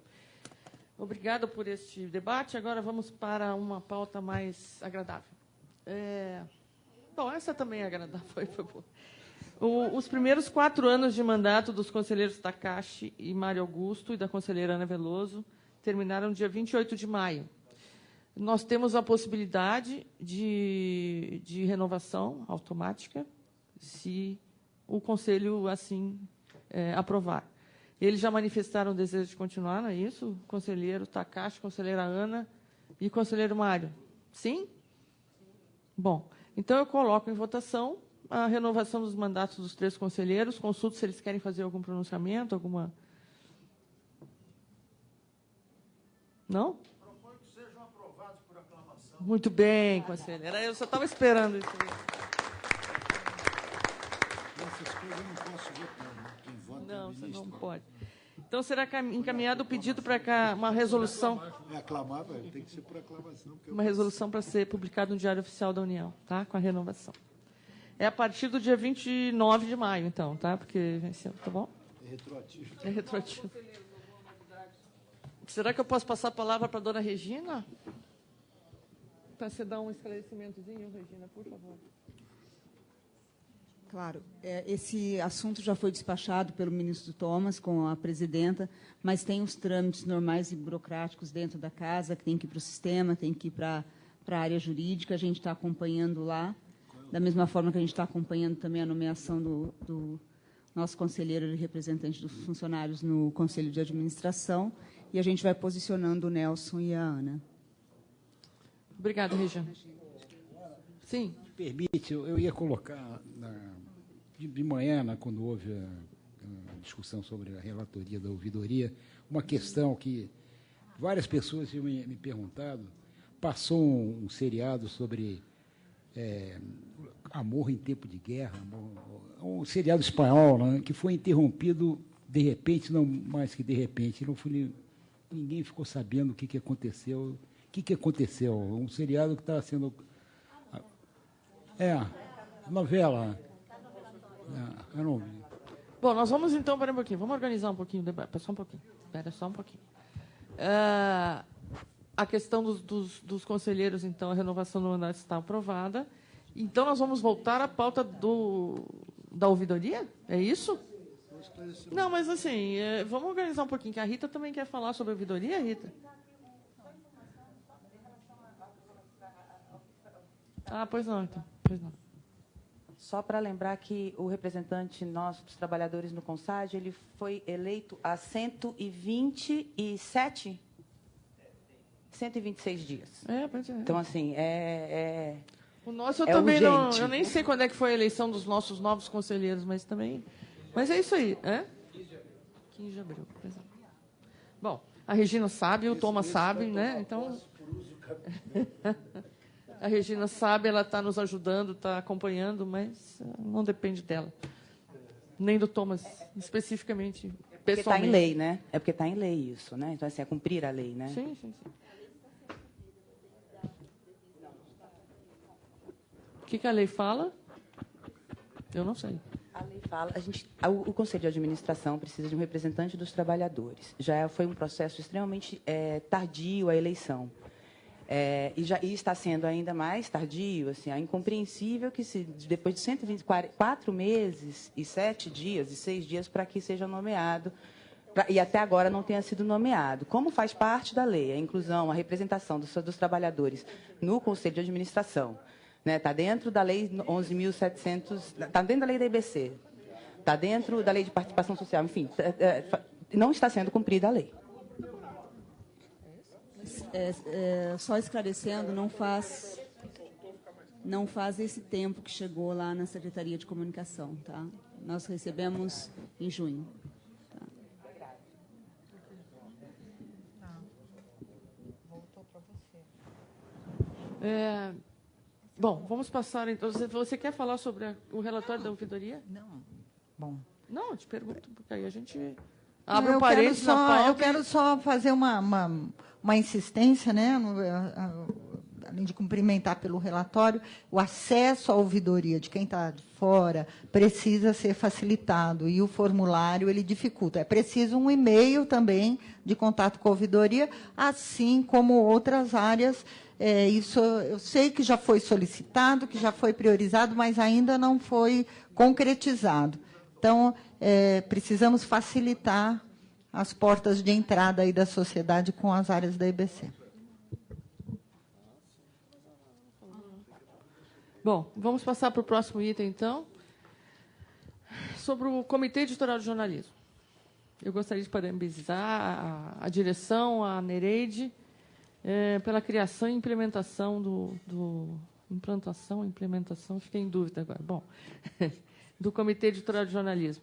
Speaker 1: Obrigada por este debate. Agora vamos para uma pauta mais agradável. Bom, essa também é agradável. Foi boa. Os primeiros 4 anos de mandato dos conselheiros Takashi e Mário Augusto e da conselheira Ana Veloso terminaram dia 28 de maio. nós temos a possibilidade de renovação automática, se o Conselho assim aprovar. Eles já manifestaram o desejo de continuar, não é isso? O conselheiro Takashi, conselheira Ana e o conselheiro Mário. Sim? Bom, então eu coloco em votação a renovação dos mandatos dos 3 conselheiros. Consulto se eles querem fazer algum pronunciamento, alguma... Não?
Speaker 8: Proponho que sejam aprovados por aclamação.
Speaker 1: Muito bem, conselheira. Eu só estava esperando isso.
Speaker 10: Essas coisas eu não posso votar, né? Quem vota
Speaker 1: Não,
Speaker 10: é o
Speaker 1: você
Speaker 10: ministro.
Speaker 1: não pode. Então, será encaminhado o pedido para cá, uma resolução...
Speaker 10: É aclamar, tem que ser por aclamação.
Speaker 1: Uma resolução para ser publicada no Diário Oficial da União, tá? Com a renovação. É a partir do dia 29 de maio, então, tá? Porque venceu, tá bom?
Speaker 10: É retroativo.
Speaker 1: É retroativo. Será que eu posso passar a palavra para a dona Regina? Para você dar um esclarecimentozinho, Regina, por favor.
Speaker 14: Claro, esse assunto já foi despachado pelo ministro Thomas com a presidenta, mas tem os trâmites normais e burocráticos dentro da casa, que tem que ir para o sistema, tem que ir para a área jurídica, a gente está acompanhando lá, da mesma forma que a gente está acompanhando também a nomeação do nosso conselheiro e representante dos funcionários no Conselho de Administração, e a gente vai posicionando o Nelson e a Ana.
Speaker 1: Obrigada, Regina. Sim.
Speaker 7: Me permite, eu ia colocar de manhã, quando houve a discussão sobre a relatoria da ouvidoria, uma questão que várias pessoas tinham me perguntado. Passou um seriado sobre amor em tempo de guerra, um seriado espanhol, né, que foi interrompido de repente, não mais que de repente, ninguém ficou sabendo o que aconteceu. O que aconteceu? Um seriado que estava sendo... novela. Eu não vi.
Speaker 1: Bom, nós vamos então, para um pouquinho, vamos organizar um pouquinho o debate. Só um pouquinho. Espera só um pouquinho. A questão dos conselheiros, então, a renovação do mandato está aprovada. Então, nós vamos voltar à pauta da ouvidoria? É isso? Não, mas assim, vamos organizar um pouquinho, que a Rita também quer falar sobre a ouvidoria, Rita? Pois não, então. Pois não.
Speaker 12: Só para lembrar que o representante nosso dos trabalhadores no CONSAD, ele foi eleito há 126 dias.
Speaker 1: Pois é.
Speaker 12: Então, assim,
Speaker 1: o nosso eu também não...
Speaker 12: urgente.
Speaker 1: Eu nem sei quando é que foi a eleição dos nossos novos conselheiros, mas também... Mas é isso aí, 15 de abril. Bom, a Regina sabe, o Thomas sabe, né? Então... A Regina sabe, ela está nos ajudando, está acompanhando, mas não depende dela. Nem do Thomas, especificamente,
Speaker 12: porque está
Speaker 1: pessoalmente.
Speaker 12: em lei, né? É porque está em lei isso, né? Então, assim, é cumprir a lei, né?
Speaker 1: Sim. O que a lei fala? Eu não sei.
Speaker 12: A lei fala, o Conselho de Administração precisa de um representante dos trabalhadores. Já foi um processo extremamente tardio a eleição. E está sendo ainda mais tardio, assim, é incompreensível que depois de 124 meses e 7 dias e 6 dias para que seja nomeado, e até agora não tenha sido nomeado. Como faz parte da lei, a inclusão, a representação dos trabalhadores no Conselho de Administração, né, está dentro da Lei 11.700, está dentro da Lei da IBC, está dentro da Lei de Participação Social, enfim, não está sendo cumprida a lei.
Speaker 14: Só esclarecendo, não faz esse tempo que chegou lá na Secretaria de Comunicação, tá? Nós recebemos em junho. Tá?
Speaker 3: Voltou para você.
Speaker 1: Bom, vamos passar, então. Você quer falar sobre o relatório da ouvidoria?
Speaker 3: Não. Bom.
Speaker 1: Não, eu te pergunto, porque aí a gente abre um parênteses na pauta.
Speaker 3: Eu quero só fazer uma insistência, né, além de cumprimentar pelo relatório, o acesso à ouvidoria de quem está de fora precisa ser facilitado, e o formulário ele dificulta. É preciso um e-mail também de contato com a ouvidoria, assim como outras áreas. Isso eu sei que já foi solicitado, que já foi priorizado, mas ainda não foi concretizado. Então, precisamos facilitar as portas de entrada aí da sociedade com as áreas da IBC.
Speaker 1: Bom, vamos passar para o próximo item, então, sobre o Comitê Editorial de Jornalismo. Eu gostaria de parabenizar a direção, a Nereide, pela criação e implementação implementação, fiquei em dúvida agora. Bom, do Comitê Editorial de Jornalismo.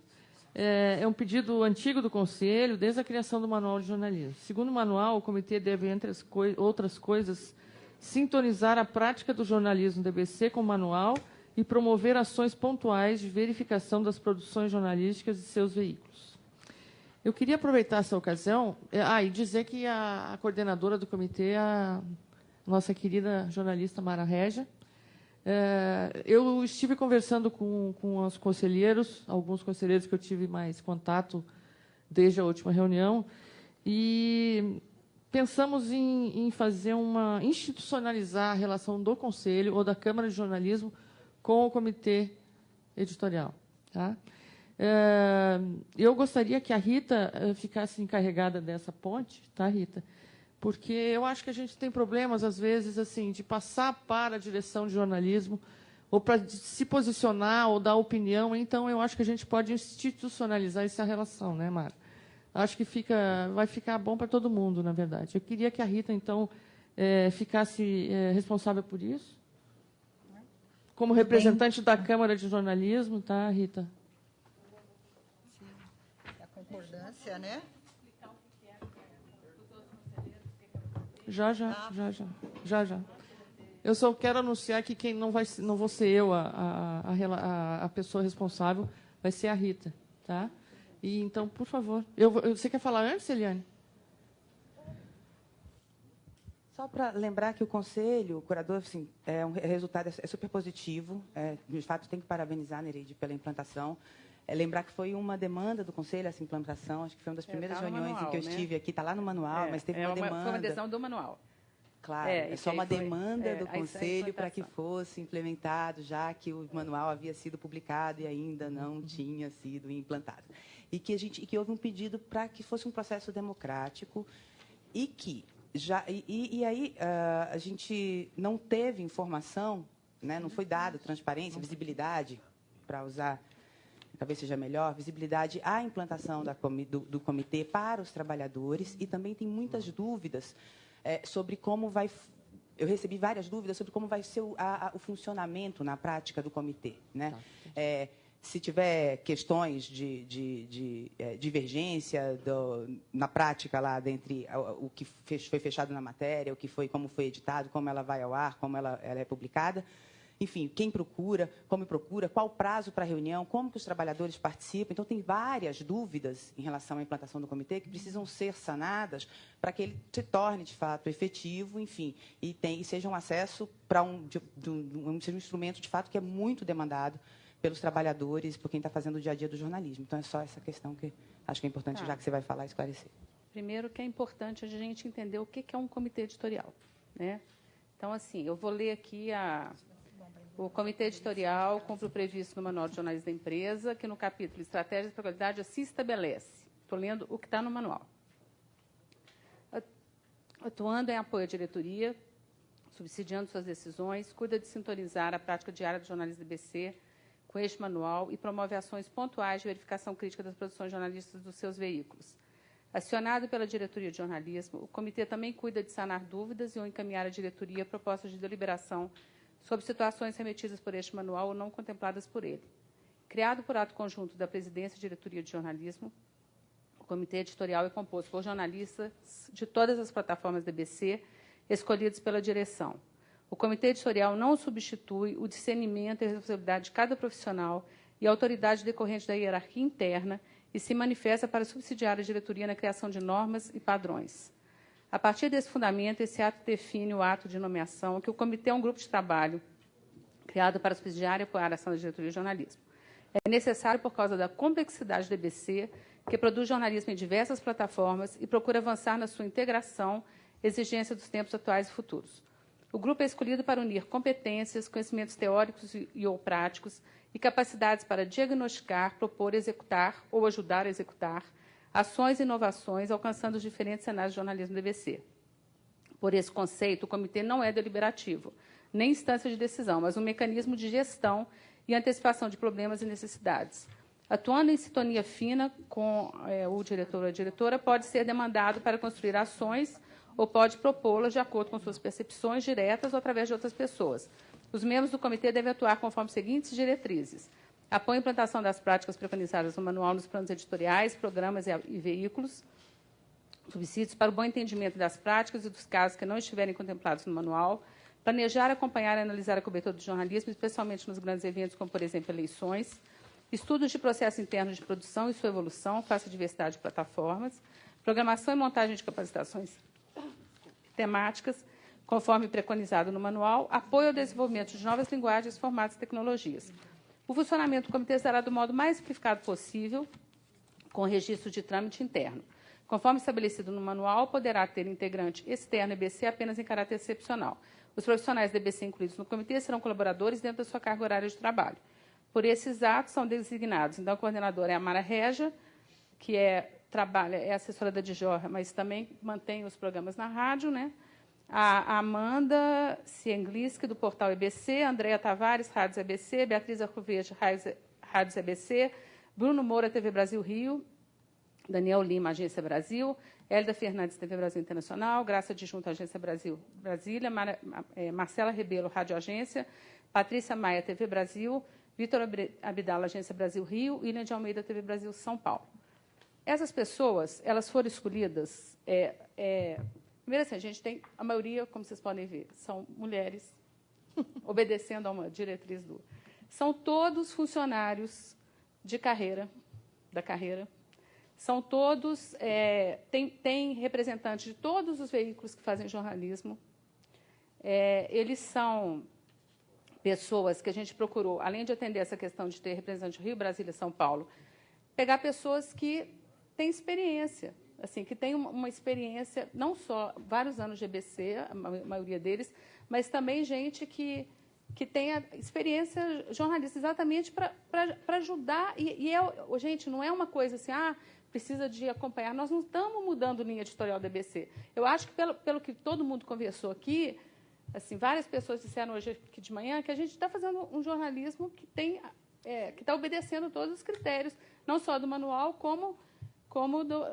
Speaker 1: É um pedido antigo do Conselho, desde a criação do Manual de Jornalismo. Segundo o manual, o comitê deve, entre as outras coisas, sintonizar a prática do jornalismo do EBC com o manual e promover ações pontuais de verificação das produções jornalísticas de seus veículos. Eu queria aproveitar essa ocasião e dizer que a coordenadora do comitê é a nossa querida jornalista Mara Régia. Eu estive conversando com os conselheiros, alguns conselheiros que eu tive mais contato desde a última reunião, e pensamos em institucionalizar a relação do Conselho ou da Câmara de Jornalismo com o Comitê Editorial. Tá? Eu gostaria que a Rita ficasse encarregada dessa ponte, tá, Rita? Porque eu acho que a gente tem problemas, às vezes, assim, de passar para a direção de jornalismo ou para se posicionar ou dar opinião. Então, eu acho que a gente pode institucionalizar essa relação, né, Mara? Acho que vai ficar bom para todo mundo, na verdade. Eu queria que a Rita, então, ficasse responsável por isso. Como representante da Câmara de Jornalismo, tá, Rita?
Speaker 3: Sim. A concordância, né?
Speaker 1: Já. Eu só quero anunciar que quem não vou ser eu a pessoa responsável, vai ser a Rita, tá? E então, por favor, você quer falar antes, Eliane?
Speaker 12: Só para lembrar que o Conselho, o curador, assim, o resultado é super positivo. De fato, tem que parabenizar a Nereide pela implantação. Lembrar que foi uma demanda do Conselho essa implantação. Acho que foi uma das primeiras reuniões manual, em que eu estive aqui. Está lá no manual, mas teve uma demanda.
Speaker 15: Foi uma decisão do manual.
Speaker 12: Claro, é só uma demanda do Conselho para que fosse implementado, já que o manual havia sido publicado e ainda não tinha sido implantado. E que houve um pedido para que fosse um processo democrático e que aí a gente não teve informação, né, não foi dado transparência, visibilidade, para usar, talvez seja melhor, visibilidade à implantação do comitê para os trabalhadores, e também tem muitas dúvidas sobre como vai... Eu recebi várias dúvidas sobre como vai ser o funcionamento na prática do comitê, né? Se tiver questões de divergência na prática lá dentre o que foi fechado na matéria, como foi editado, como ela vai ao ar, como ela é publicada, enfim, quem procura, como procura, qual o prazo para a reunião, como que os trabalhadores participam. Então, tem várias dúvidas em relação à implantação do comitê que precisam ser sanadas para que ele se torne, de fato, efetivo, enfim, e seja um acesso para seja um instrumento, de fato, que é muito demandado pelos trabalhadores, por quem está fazendo o dia a dia do jornalismo. Então, é só essa questão que acho que é importante, já que você vai falar, esclarecer.
Speaker 13: Primeiro, que é importante a gente entender o que é um comitê editorial, né? Então, assim, eu vou ler aqui o comitê editorial, cumpre o previsto no Manual de Jornalismo da Empresa, que no capítulo Estratégias para a Qualidade assim estabelece. Estou lendo o que está no manual. Atuando em apoio à diretoria, subsidiando suas decisões, cuida de sintonizar a prática diária do jornalismo do IBC com este manual e promove ações pontuais de verificação crítica das produções jornalísticas dos seus veículos. Acionado pela diretoria de jornalismo, o comitê também cuida de sanar dúvidas e ou encaminhar à diretoria propostas de deliberação sobre situações remetidas por este manual ou não contempladas por ele. Criado por ato conjunto da presidência e diretoria de jornalismo, o comitê editorial é composto por jornalistas de todas as plataformas do IBC, escolhidos pela direção. O comitê editorial não substitui o discernimento e a responsabilidade de cada profissional e a autoridade decorrente da hierarquia interna e se manifesta para subsidiar a diretoria na criação de normas e padrões. A partir desse fundamento, esse ato define o ato de nomeação, que o comitê é um grupo de trabalho criado para subsidiar e apoiar a ação da diretoria de jornalismo. É necessário por causa da complexidade do IBC, que produz jornalismo em diversas plataformas e procura avançar na sua integração, exigência dos tempos atuais e futuros. O grupo é escolhido para unir competências, conhecimentos teóricos e ou práticos e capacidades para diagnosticar, propor, executar ou ajudar a executar ações e inovações, alcançando os diferentes cenários de jornalismo do IBC. Por esse conceito, o comitê não é deliberativo, nem instância de decisão, mas um mecanismo de gestão e antecipação de problemas e necessidades. Atuando em sintonia fina com o diretor ou a diretora, pode ser demandado para construir ações ou pode propô-las de acordo com suas percepções diretas ou através de outras pessoas. Os membros do comitê devem atuar conforme as seguintes diretrizes: apoio à implantação das práticas preconizadas no manual nos planos editoriais, programas e veículos, subsídios para o bom entendimento das práticas e dos casos que não estiverem contemplados no manual, planejar, acompanhar e analisar a cobertura do jornalismo, especialmente nos grandes eventos, como, por exemplo, eleições, estudos de processos internos de produção e sua evolução, face à diversidade de plataformas, programação e montagem de capacitações temáticas, conforme preconizado no manual, apoio ao desenvolvimento de novas linguagens, formatos e tecnologias. O funcionamento do comitê será do modo mais simplificado possível, com registro de trâmite interno. Conforme estabelecido no manual, poderá ter integrante externo EBC apenas em caráter excepcional. Os profissionais da EBC incluídos no comitê serão colaboradores dentro da sua carga horária de trabalho. Por esses atos, são designados, então, a coordenadora é a Mara Regia, que é assessora da Djorra, mas também mantém os programas na rádio, né? A Amanda Ciengliski, do portal EBC, Andréa Tavares, Rádios EBC, Beatriz Arcoverde, Rádios EBC, Bruno Moura, TV Brasil Rio, Daniel Lima, Agência Brasil, Hélida Fernandes, TV Brasil Internacional, Graça Adjunta, Agência Brasil Brasília, Marcela Rebelo, Rádio Agência, Patrícia Maia, TV Brasil, Vitor Abdala, Agência Brasil Rio, William de Almeida, TV Brasil São Paulo. Essas pessoas, elas foram escolhidas... primeiro, assim, a gente tem, a maioria, como vocês podem ver, são mulheres, obedecendo a uma diretriz do... São todos funcionários de carreira, são todos... tem representantes de todos os veículos que fazem jornalismo. Eles são pessoas que a gente procurou, além de atender essa questão de ter representante Rio, Brasília, São Paulo, pegar pessoas que têm experiência, assim, que tem uma experiência, não só vários anos de EBC, a maioria deles, mas também gente que tenha experiência jornalística, exatamente para ajudar. Gente, não é uma coisa assim, precisa de acompanhar. Nós não estamos mudando linha editorial da EBC. Eu acho que, pelo que todo mundo conversou aqui, assim, várias pessoas disseram hoje aqui de manhã que a gente está fazendo um jornalismo que está obedecendo todos os critérios, não só do manual, como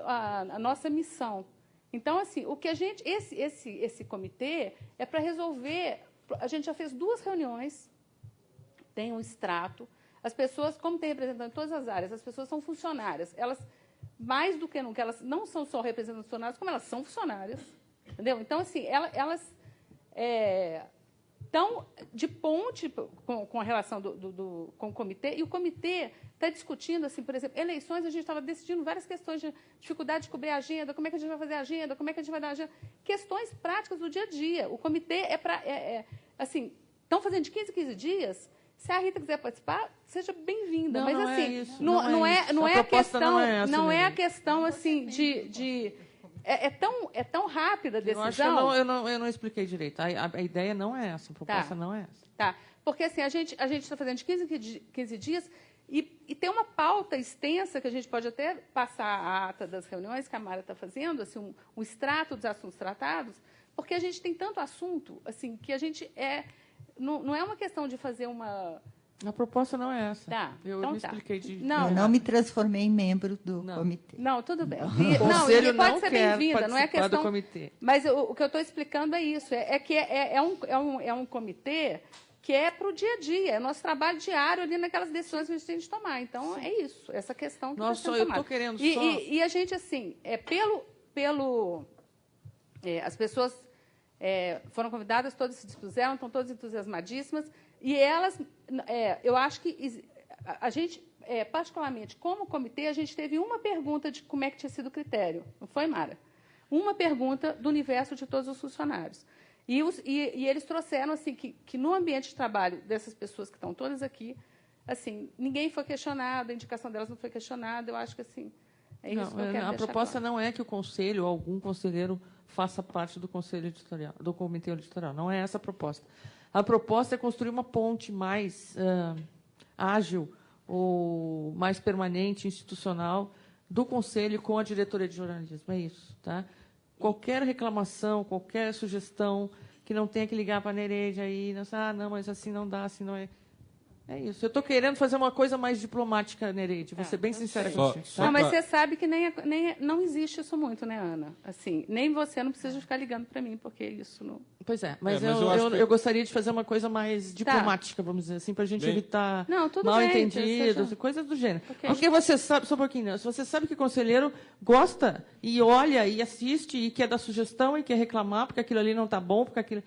Speaker 13: a nossa missão. Então, assim, o que a gente... Esse comitê é para resolver... A gente já fez 2 reuniões, tem um extrato. As pessoas, como tem representante em todas as áreas, as pessoas são funcionárias. Elas, mais do que nunca, elas não são só representantes funcionários, como elas são funcionárias. Entendeu? Então, assim, elas estão de ponte com a relação com o comitê, e o comitê está discutindo, assim, por exemplo, eleições. A gente estava decidindo várias questões de dificuldade de cobrir a agenda, como é que a gente vai fazer a agenda, como é que a gente vai dar a agenda, questões práticas do dia a dia. O comitê assim, estão fazendo de 15 em 15 dias. Se a Rita quiser participar, seja bem-vinda. Mas,
Speaker 1: não
Speaker 13: assim,
Speaker 1: é isso,
Speaker 13: não é a questão,
Speaker 1: não é
Speaker 13: a questão, assim, é tão rápida a decisão.
Speaker 1: Eu não expliquei direito. A ideia não é essa, a proposta não é essa.
Speaker 13: Tá, porque assim, a gente está fazendo de 15 em 15 dias e tem uma pauta extensa que a gente pode até passar a ata das reuniões que a Mara está fazendo, assim, um extrato dos assuntos tratados, porque a gente tem tanto assunto, assim, que a gente não é uma questão de fazer uma...
Speaker 1: A proposta não é essa.
Speaker 13: Tá,
Speaker 1: eu
Speaker 13: então
Speaker 1: me expliquei de...
Speaker 3: Eu não me transformei em membro do comitê.
Speaker 13: Não, tudo bem.
Speaker 1: O conselho
Speaker 13: ele pode
Speaker 1: não
Speaker 13: ser
Speaker 1: quer
Speaker 13: bem-vinda, não é
Speaker 1: participar
Speaker 13: questão...
Speaker 1: do comitê.
Speaker 13: Mas o que eu estou explicando é isso, é um comitê que é para o dia a dia, é nosso trabalho diário ali naquelas decisões que a gente tem de tomar. Então, é isso, essa questão que está sendo tomada.
Speaker 1: Eu estou querendo só...
Speaker 13: E a gente, assim, as pessoas foram convidadas, todas se dispuseram, estão todas entusiasmadíssimas, e elas, eu acho que a gente, particularmente como comitê, a gente teve uma pergunta de como é que tinha sido o critério, não foi, Mara? Uma pergunta do universo de todos os funcionários. E eles trouxeram, assim, que no ambiente de trabalho dessas pessoas que estão todas aqui, assim, ninguém foi questionado, a indicação delas não foi questionada. Eu acho que, assim, é isso que eu quero.
Speaker 1: A proposta não é que o conselho ou algum conselheiro faça parte do conselho editorial, do comitê editorial. Não é essa a proposta. A proposta é construir uma ponte mais ágil ou mais permanente, institucional, do conselho com a diretoria de jornalismo. É isso, tá? Qualquer reclamação, qualquer sugestão que não tenha que ligar para a Nereide aí, não, mas assim não dá, assim não é. É isso. Eu estou querendo fazer uma coisa mais diplomática, Nereide. Vou ser bem sincera contigo.
Speaker 13: Não, mas você sabe que não existe isso muito, né, Ana? Assim, nem você não precisa ficar ligando para mim, porque isso não...
Speaker 1: Pois é, mas eu gostaria de fazer uma coisa mais diplomática, vamos dizer assim, para a gente evitar mal-entendidos e coisas do gênero. Okay. Porque você sabe, só um pouquinho, né? Você sabe que o conselheiro gosta e olha e assiste e quer dar sugestão e quer reclamar porque aquilo ali não está bom, porque aquilo...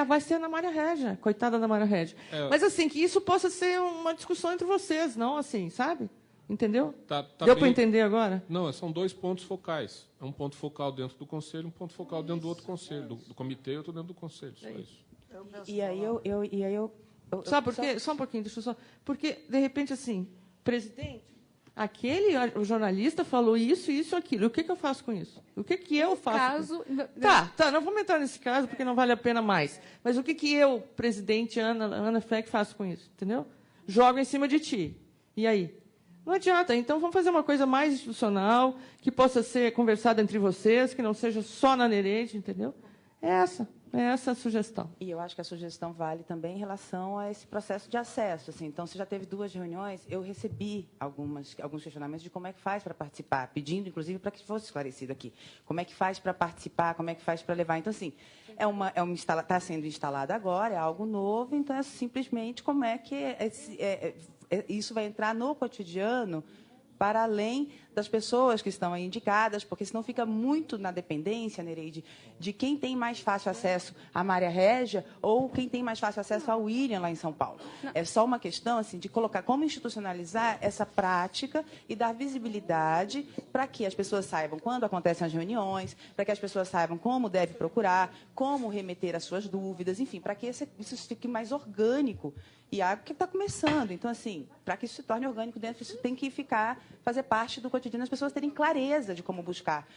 Speaker 1: vai ser na Maria Régia, coitada da Maria Régia. Mas, assim, que isso possa ser uma discussão entre vocês, não assim, sabe? Entendeu? Deu para entender agora?
Speaker 4: Não, são 2 pontos focais. É um ponto focal dentro do conselho, um ponto focal dentro do outro conselho. Do comitê, outro dentro do conselho, só isso.
Speaker 12: E aí eu...
Speaker 1: Sabe por quê? Só um pouquinho, deixa eu só... Porque, de repente, assim, presidente, o jornalista falou isso, isso, aquilo. O que eu faço com isso? O que eu faço? Tá, não vamos entrar nesse caso, porque não vale a pena mais. Mas o que eu, presidente Ana Fleck, faço com isso? Entendeu? Jogo em cima de ti. E aí? Não adianta. Então, vamos fazer uma coisa mais institucional, que possa ser conversada entre vocês, que não seja só na Nereide, entendeu? É essa a sugestão.
Speaker 12: E eu acho que a sugestão vale também em relação a esse processo de acesso. Assim. Então, você já teve 2 reuniões, eu recebi alguns questionamentos de como é que faz para participar, pedindo, inclusive, para que fosse esclarecido aqui. Como é que faz para participar, como é que faz para levar. Então, assim, está sendo instalado agora, é algo novo, então é simplesmente como é que isso vai entrar no cotidiano para além das pessoas que estão aí indicadas, porque senão fica muito na dependência, Nereide, de quem tem mais fácil acesso à Maria Régia ou quem tem mais fácil acesso ao William lá em São Paulo. É só uma questão assim, de colocar como institucionalizar essa prática e dar visibilidade para que as pessoas saibam quando acontecem as reuniões, para que as pessoas saibam como deve procurar, como remeter as suas dúvidas, enfim, para que isso fique mais orgânico. E algo que está começando. Então, assim, para que isso se torne orgânico dentro, isso tem que fazer parte do cotidiano, as pessoas terem clareza de como buscar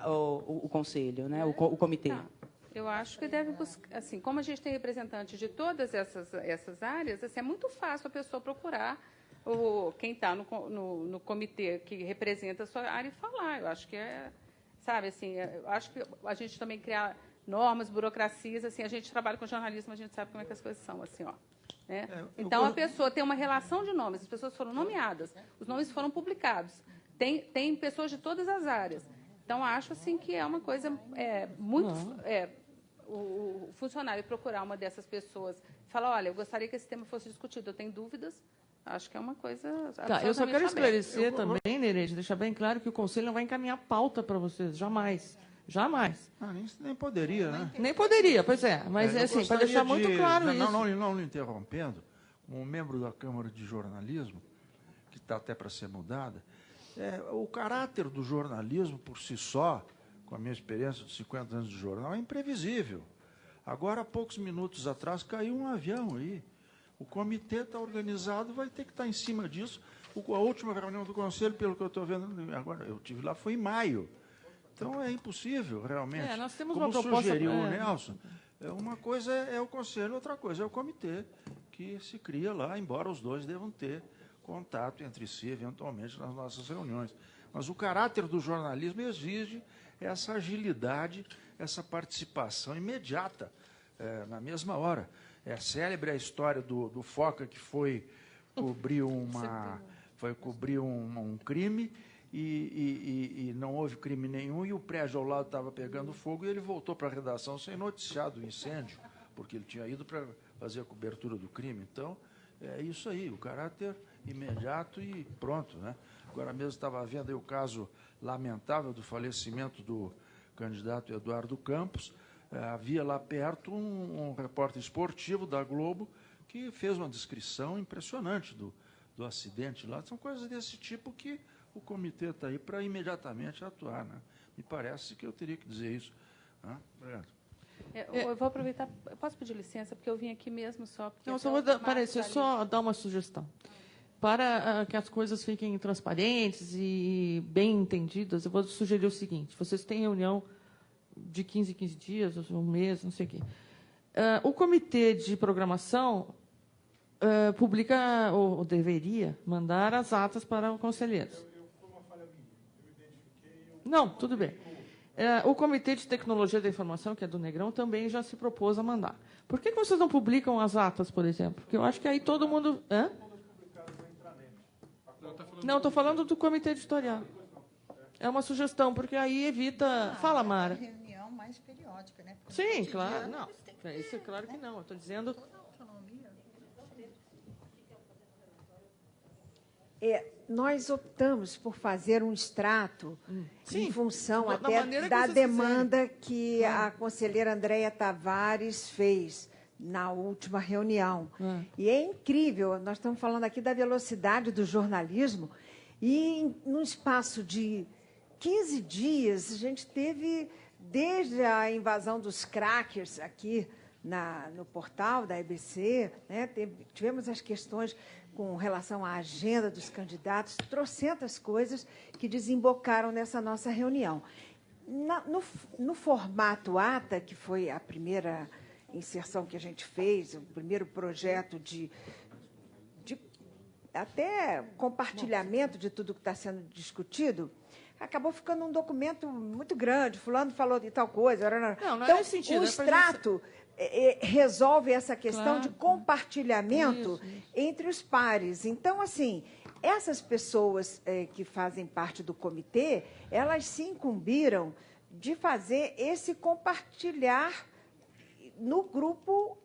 Speaker 12: o conselho, né, o comitê.
Speaker 13: Não, eu acho que deve buscar, assim, como a gente tem representantes de todas essas áreas, assim, é muito fácil a pessoa procurar quem está no comitê que representa a sua área e falar. Eu acho que sabe, assim, eu acho que a gente também criar normas, burocracias, assim, a gente trabalha com jornalismo, a gente sabe como é que as coisas são, assim, ó. Né? Então, a pessoa tem uma relação de nomes, as pessoas foram nomeadas, os nomes foram publicados, tem pessoas de todas as áreas. Então, acho assim, que é uma coisa muito... o funcionário procurar uma dessas pessoas e falar, olha, eu gostaria que esse tema fosse discutido, eu tenho dúvidas, acho que é uma coisa...
Speaker 1: Tá, eu só quero esclarecer também, Nereide, deixar bem claro que o Conselho não vai encaminhar pauta para vocês, jamais. Jamais.
Speaker 8: Nem poderia, né?
Speaker 1: Nem poderia, pois é. Mas é assim, para deixar muito claro isso.
Speaker 8: Não interrompendo, como membro da Câmara de Jornalismo, que está até para ser mudada, o caráter do jornalismo por si só, com a minha experiência de 50 anos de jornal, é imprevisível. Agora, há poucos minutos atrás, caiu um avião aí. O comitê está organizado, vai ter que estar em cima disso. A última reunião do Conselho, pelo que eu estou vendo, agora eu estive lá, foi em maio. Então, é impossível, realmente.
Speaker 1: Nós temos
Speaker 8: como
Speaker 1: uma proposta...
Speaker 8: sugeriu o Nelson, uma coisa é o Conselho, outra coisa é o comitê, que se cria lá, embora os dois devam ter contato entre si, eventualmente, nas nossas reuniões. Mas o caráter do jornalismo exige essa agilidade, essa participação imediata, na mesma hora. É célebre a história do Foca, que foi cobrir um crime, e não houve crime nenhum, e o prédio ao lado estava pegando fogo, e ele voltou para a redação sem noticiar do incêndio, porque ele tinha ido para fazer a cobertura do crime. Então, é isso aí, o caráter imediato e pronto, né? Agora mesmo estava vendo aí o caso lamentável do falecimento do candidato Eduardo Campos. Havia lá perto um repórter esportivo da Globo que fez uma descrição impressionante do acidente lá. São coisas desse tipo que o comitê está aí para imediatamente atuar, né? Me parece que eu teria que dizer isso. Obrigado.
Speaker 13: Eu vou aproveitar, posso pedir licença, porque eu vim aqui mesmo só... Porque
Speaker 1: não, só dar uma sugestão. Para que as coisas fiquem transparentes e bem entendidas, eu vou sugerir o seguinte: vocês têm reunião de 15 em 15 dias, um mês, não sei o quê. O comitê de programação publica, ou deveria, mandar as atas para os conselheiros. Não, tudo bem. O Comitê de Tecnologia da Informação, que é do Negrão, também já se propôs a mandar. Por que vocês não publicam as atas, por exemplo? Porque eu acho que aí todo mundo... Hã? Não, estou falando do comitê editorial. É uma sugestão, porque aí evita... Fala, Mara.
Speaker 3: Reunião mais periódica, né?
Speaker 1: Sim, claro. Não, isso é claro que não. Eu estou dizendo...
Speaker 15: Nós optamos por fazer um extrato em função até da
Speaker 1: que
Speaker 15: demanda que a conselheira Andréia Tavares fez na última reunião. E é incrível, nós estamos falando aqui da velocidade do jornalismo, e num espaço de 15 dias, a gente teve, desde a invasão dos crackers aqui no portal da EBC, né, tivemos as questões com relação à agenda dos candidatos, trocentas coisas que desembocaram nessa nossa reunião. No formato ATA, que foi a primeira inserção que a gente fez, o primeiro projeto de até compartilhamento de tudo que está sendo discutido, acabou ficando um documento muito grande, fulano falou de tal coisa.
Speaker 1: Não é
Speaker 15: então,
Speaker 1: nesse sentido.
Speaker 15: O extrato resolve essa questão de compartilhamento entre os pares. Então, assim, essas pessoas que fazem parte do comitê, elas se incumbiram de fazer esse compartilhar no grupo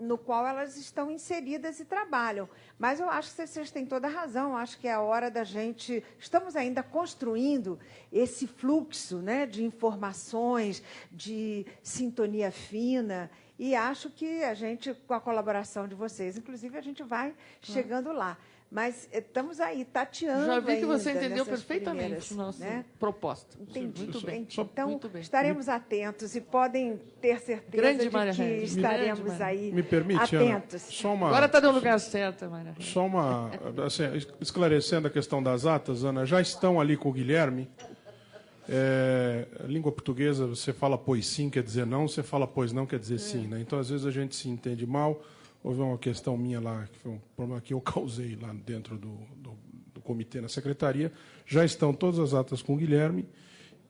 Speaker 15: no qual elas estão inseridas e trabalham. Mas eu acho que vocês têm toda a razão, eu acho que é a hora da gente... Estamos ainda construindo esse fluxo, né, de informações, de sintonia fina, e acho que a gente, com a colaboração de vocês, inclusive, a gente vai chegando lá. Mas estamos aí, tateando.
Speaker 1: Já vi que você
Speaker 15: ainda
Speaker 1: entendeu
Speaker 15: nessas
Speaker 1: perfeitamente nossa proposta.
Speaker 15: Entendi.
Speaker 1: Muito bem.
Speaker 15: Então,
Speaker 1: muito bem.
Speaker 15: estaremos atentos e podem ter certeza de que estaremos aí
Speaker 16: Me permite,
Speaker 15: atentos.
Speaker 16: Ana, só uma...
Speaker 1: Agora está no lugar certo, Maria.
Speaker 16: Só uma... Assim, esclarecendo a questão das atas, Ana, já estão ali com o Guilherme. Língua portuguesa, você fala pois sim, quer dizer não, você fala pois não, quer dizer sim, né? Então, às vezes, a gente se entende mal. Houve uma questão minha lá, que foi um problema que eu causei lá dentro do comitê na secretaria. Já estão todas as atas com o Guilherme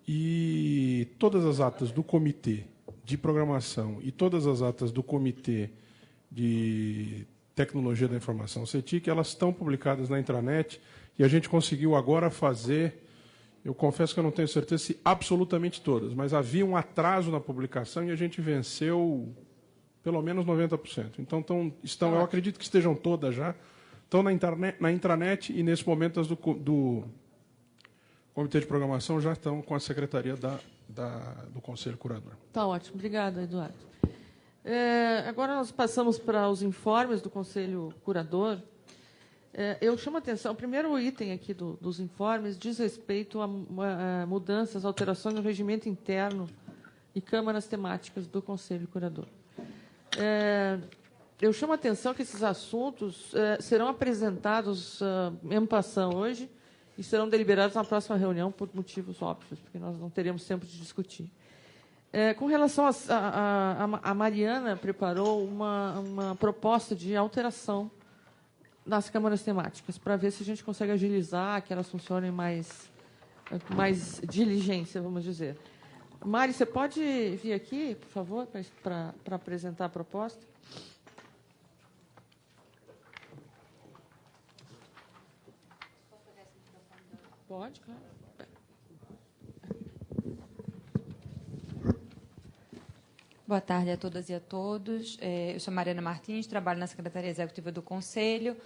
Speaker 16: e todas as atas do comitê de programação e todas as atas do comitê de tecnologia da informação, CETIC, elas estão publicadas na intranet e a gente conseguiu agora fazer, eu confesso que eu não tenho certeza se absolutamente todas, mas havia um atraso na publicação e a gente venceu pelo menos 90%. Então, eu acredito que estejam todas já. Estão na intranet e, nesse momento, as do Comitê de Programação já estão com a Secretaria do Conselho Curador.
Speaker 1: Está ótimo. Obrigada, Eduardo. Agora nós passamos para os informes do Conselho Curador. Eu chamo a atenção, o primeiro item aqui dos informes diz respeito a mudanças, alterações no regimento interno e câmaras temáticas do Conselho Curador. Eu chamo a atenção que esses assuntos serão apresentados em passão hoje e serão deliberados na próxima reunião por motivos óbvios, porque nós não teremos tempo de discutir. Com relação a Mariana preparou uma proposta de alteração nas câmaras temáticas, para ver se a gente consegue agilizar, que elas funcionem mais diligência, vamos dizer. Mari, você pode vir aqui, por favor, para apresentar a proposta? Pode, claro.
Speaker 17: Boa tarde a todas e a todos. Eu sou Mariana Martins, trabalho na Secretaria Executiva do Conselho,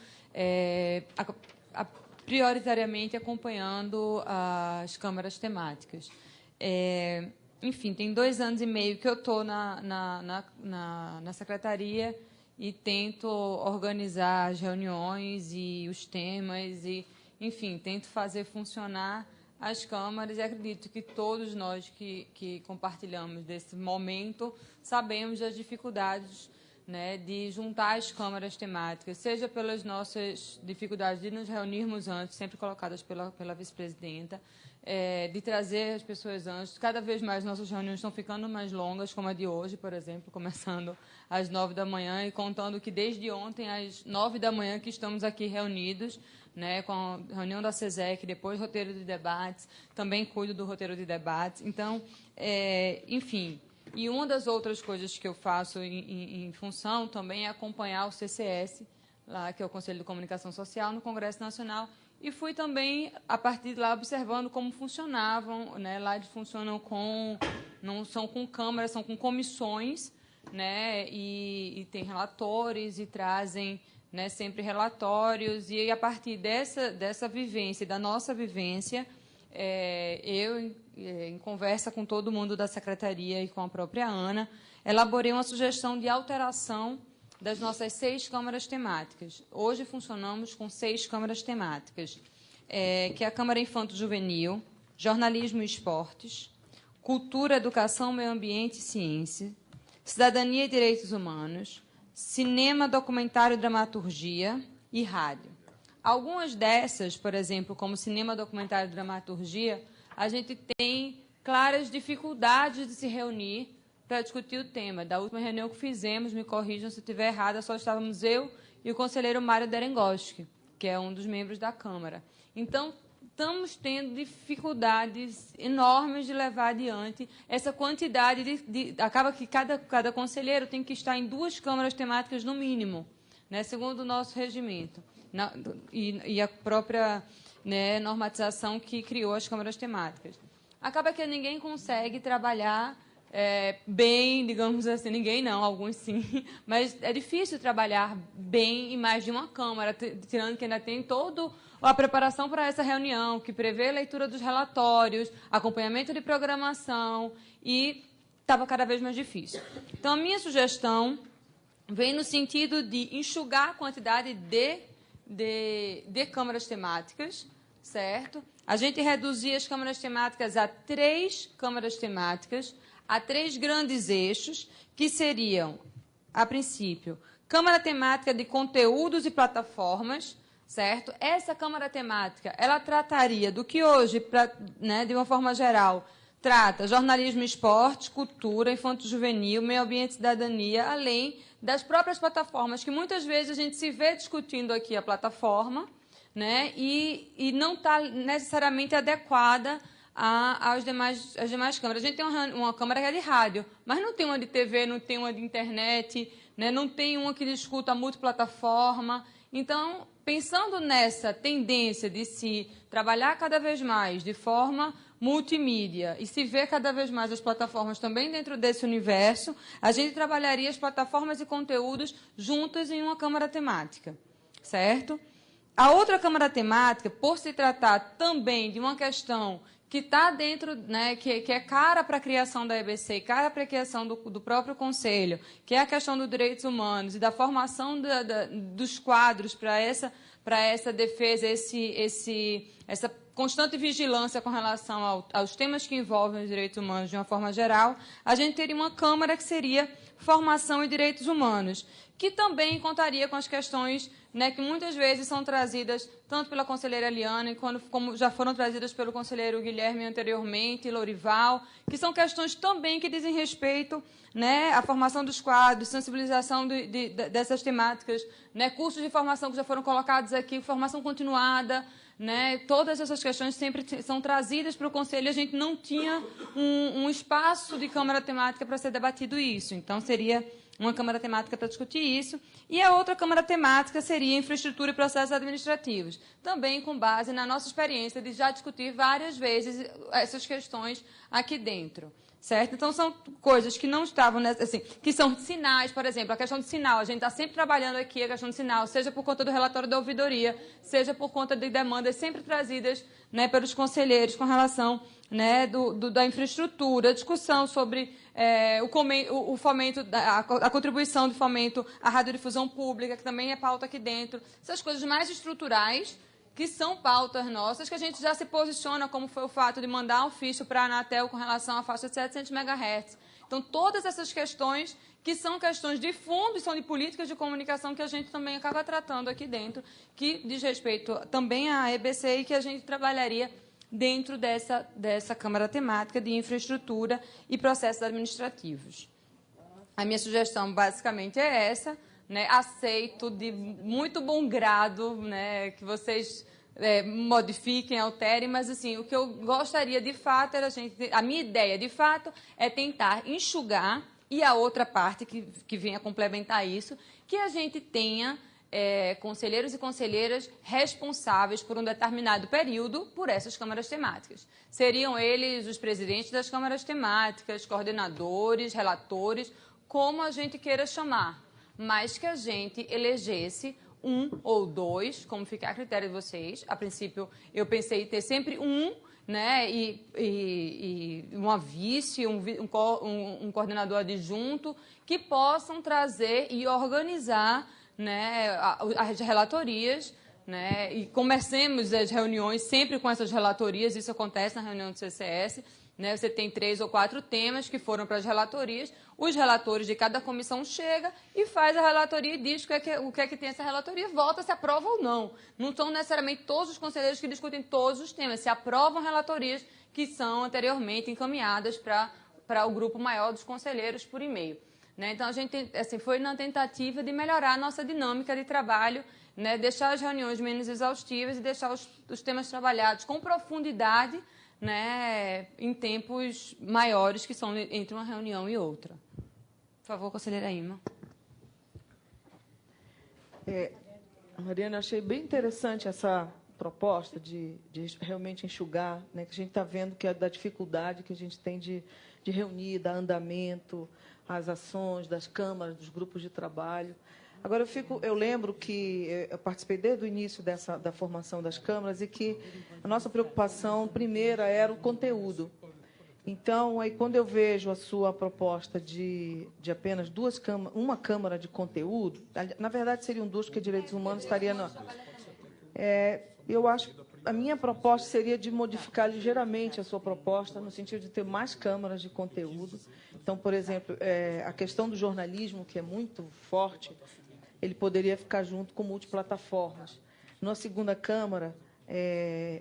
Speaker 17: prioritariamente acompanhando as câmaras temáticas. Enfim, tem 2 anos e meio que eu estou na Secretaria e tento organizar as reuniões e os temas e, enfim, tento fazer funcionar as câmaras e acredito que todos nós que compartilhamos desse momento sabemos das dificuldades né, de juntar as câmaras temáticas, seja pelas nossas dificuldades de nos reunirmos antes, sempre colocadas pela vice-presidenta, de trazer as pessoas antes. Cada vez mais nossas reuniões estão ficando mais longas, como a de hoje, por exemplo, começando às 9 da manhã e contando que desde ontem, às 9 da manhã, que estamos aqui reunidos, né, com a reunião da SESEC, depois roteiro de debates, também cuido do roteiro de debates. Então, enfim... E uma das outras coisas que eu faço em função também é acompanhar o CCS, lá, que é o Conselho de Comunicação Social, no Congresso Nacional, e fui também, a partir de lá, observando como funcionavam. Né? Lá eles funcionam não são com câmaras, são com comissões, né? E tem relatores e trazem, né, sempre relatórios, e a partir dessa vivência, da nossa vivência, eu, em conversa com todo mundo da secretaria e com a própria Ana, elaborei uma sugestão de alteração das nossas 6 câmaras temáticas. Hoje funcionamos com 6 câmaras temáticas, que é a Câmara Infanto-Juvenil, Jornalismo e Esportes, Cultura, Educação, Meio Ambiente e Ciência, Cidadania e Direitos Humanos, Cinema, Documentário e Dramaturgia e Rádio. Algumas dessas, por exemplo, como cinema, documentário e dramaturgia, a gente tem claras dificuldades de se reunir para discutir o tema. Da última reunião que fizemos, me corrijam se eu estiver errada, só estávamos eu e o conselheiro Mário Derengoski, que é um dos membros da Câmara. Então, estamos tendo dificuldades enormes de levar adiante essa quantidade acaba que cada conselheiro tem que estar em 2 câmaras temáticas no mínimo, né, segundo o nosso regimento. E a própria, né, normatização que criou as câmaras temáticas. Acaba que ninguém consegue trabalhar bem, digamos assim, ninguém não, alguns sim, mas é difícil trabalhar bem em mais de uma câmara, tirando que ainda tem toda a preparação para essa reunião, que prevê a leitura dos relatórios, acompanhamento de programação, e estava cada vez mais difícil. Então, a minha sugestão vem no sentido de enxugar a quantidade de câmaras temáticas, certo? A gente reduzir as câmaras temáticas a 3 câmaras temáticas, a 3 grandes eixos, que seriam, a princípio, Câmara Temática de Conteúdos e Plataformas, certo? Essa Câmara Temática, ela trataria do que hoje, né, de uma forma geral, trata jornalismo e esporte, cultura, infanto-juvenil, meio ambiente e cidadania, além das próprias plataformas, que muitas vezes a gente se vê discutindo aqui a plataforma, né, e não está necessariamente adequada às demais câmaras. A gente tem uma câmara que é de rádio, mas não tem uma de TV, não tem uma de internet, né, não tem uma que discuta multiplataforma. Então, pensando nessa tendência de se trabalhar cada vez mais de forma multimídia e se ver cada vez mais as plataformas também dentro desse universo, a gente trabalharia as plataformas e conteúdos juntas em uma câmara temática, certo? A outra câmara temática, por se tratar também de uma questão que está dentro, né, que é cara para a criação da EBC e cara para a criação do próprio Conselho, que é a questão dos direitos humanos e da formação dos quadros para essa defesa, essa constante vigilância com relação aos temas que envolvem os direitos humanos de uma forma geral, a gente teria uma Câmara que seria Formação e Direitos Humanos, que também contaria com as questões, né, que muitas vezes são trazidas tanto pela conselheira Eliane, como já foram trazidas pelo conselheiro Guilherme anteriormente, Lourival, que são questões também que dizem respeito, né, à formação dos quadros, sensibilização dessas temáticas, né, cursos de formação que já foram colocados aqui, formação continuada, né, todas essas questões sempre são trazidas para o Conselho e a gente não tinha um espaço de Câmara Temática para ser debatido isso. Então, seria uma Câmara Temática para discutir isso. E a outra Câmara Temática seria Infraestrutura e Processos Administrativos, também com base na nossa experiência de já discutir várias vezes essas questões aqui dentro. Certo? Então, são coisas que não estavam, assim, que são sinais, por exemplo, a questão de sinal. A gente está sempre trabalhando aqui a questão de sinal, seja por conta do relatório da ouvidoria, seja por conta de demandas sempre trazidas, né, pelos conselheiros com relação, né, da infraestrutura, discussão sobre o fomento, a contribuição de fomento à radiodifusão pública, que também é pauta aqui dentro. Essas coisas mais estruturais, que são pautas nossas, que a gente já se posiciona, como foi o fato de mandar um ofício para a Anatel com relação à faixa de 700 MHz. Então, todas essas questões que são questões de fundo e são de políticas de comunicação que a gente também acaba tratando aqui dentro, que diz respeito também à EBC e que a gente trabalharia dentro dessa Câmara Temática de Infraestrutura e Processos Administrativos. A minha sugestão, basicamente, é essa, né? Aceito de muito bom grado, né, que vocês modifiquem, alterem, mas assim, o que eu gostaria de fato era a minha ideia de fato é tentar enxugar, e a outra parte que vem a complementar isso, que a gente tenha conselheiros e conselheiras responsáveis por um determinado período por essas câmaras temáticas. Seriam eles os presidentes das câmaras temáticas, coordenadores, relatores, como a gente queira chamar, mas que a gente elegesse um ou dois, como fica a critério de vocês. A princípio, eu pensei em ter sempre um, né, e uma vice, um coordenador adjunto, que possam trazer e organizar, né, as relatorias, né, e comecemos as reuniões sempre com essas relatorias. Isso acontece na reunião do CCS. Né, você tem 3 ou 4 temas que foram para as relatorias, os relatores de cada comissão chegam e faz a relatoria e diz o que é que tem essa relatoria, vota se aprova ou não. Não são necessariamente todos os conselheiros que discutem todos os temas, se aprovam relatorias que são anteriormente encaminhadas para o grupo maior dos conselheiros por e-mail. Né, então, a gente assim, foi na tentativa de melhorar a nossa dinâmica de trabalho, né, deixar as reuniões menos exaustivas e deixar os temas trabalhados com profundidade, né, em tempos maiores que são entre uma reunião e outra. Por favor, conselheira Ima.
Speaker 18: Mariana, achei bem interessante essa proposta de realmente enxugar, né, que a gente está vendo que é da dificuldade que a gente tem de reunir, dar andamento às ações das câmaras, dos grupos de trabalho. Agora, eu lembro que eu participei desde o início da formação das câmaras e que a nossa preocupação primeira era o conteúdo. Então, aí, quando eu vejo a sua proposta de apenas uma câmara de conteúdo, na verdade seriam 2, porque direitos humanos estaria eu acho que a minha proposta seria de modificar ligeiramente a sua proposta, no sentido de ter mais câmaras de conteúdo. Então, por exemplo, a questão do jornalismo, que é muito forte, ele poderia ficar junto com multiplataformas. Na segunda Câmara,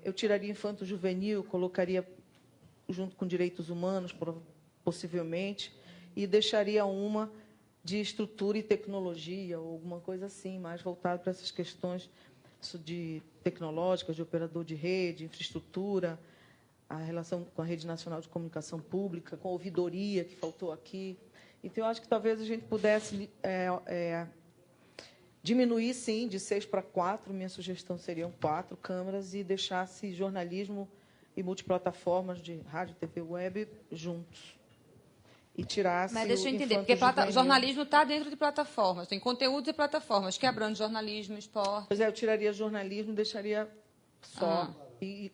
Speaker 18: eu tiraria infanto-juvenil, colocaria junto com direitos humanos, possivelmente, e deixaria uma de estrutura e tecnologia, ou alguma coisa assim, mais voltada para essas questões de tecnológicas, de operador de rede, infraestrutura, a relação com a Rede Nacional de Comunicação Pública, com a ouvidoria, que faltou aqui. Então, eu acho que talvez a gente pudesse diminuir, sim, de 6 para 4, minha sugestão seriam 4 câmaras, e deixasse jornalismo e multiplataformas de rádio, TV, web juntos. E tirasse.
Speaker 17: Mas deixa eu entender, porque jornalismo está dentro de plataformas, tem conteúdos e plataformas, que abrange jornalismo, esporte.
Speaker 18: Pois eu tiraria jornalismo, deixaria só. E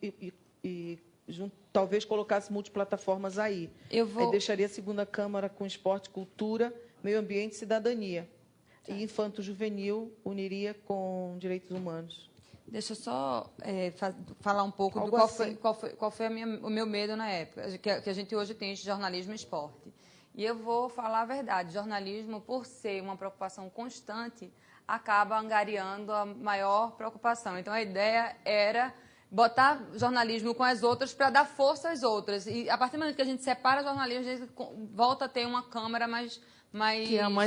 Speaker 18: talvez colocasse multiplataformas aí. Aí deixaria a segunda Câmara com esporte, cultura, meio ambiente e cidadania. E infanto-juvenil uniria com direitos humanos.
Speaker 17: Deixa eu só falar um pouco do qual foi o meu medo na época, que a gente hoje tem de jornalismo e esporte. E eu vou falar a verdade, jornalismo, por ser uma preocupação constante, acaba angariando a maior preocupação. Então, a ideia era botar jornalismo com as outras para dar força às outras. E, a partir do momento que a gente separa jornalismo, a gente volta a ter uma câmara mais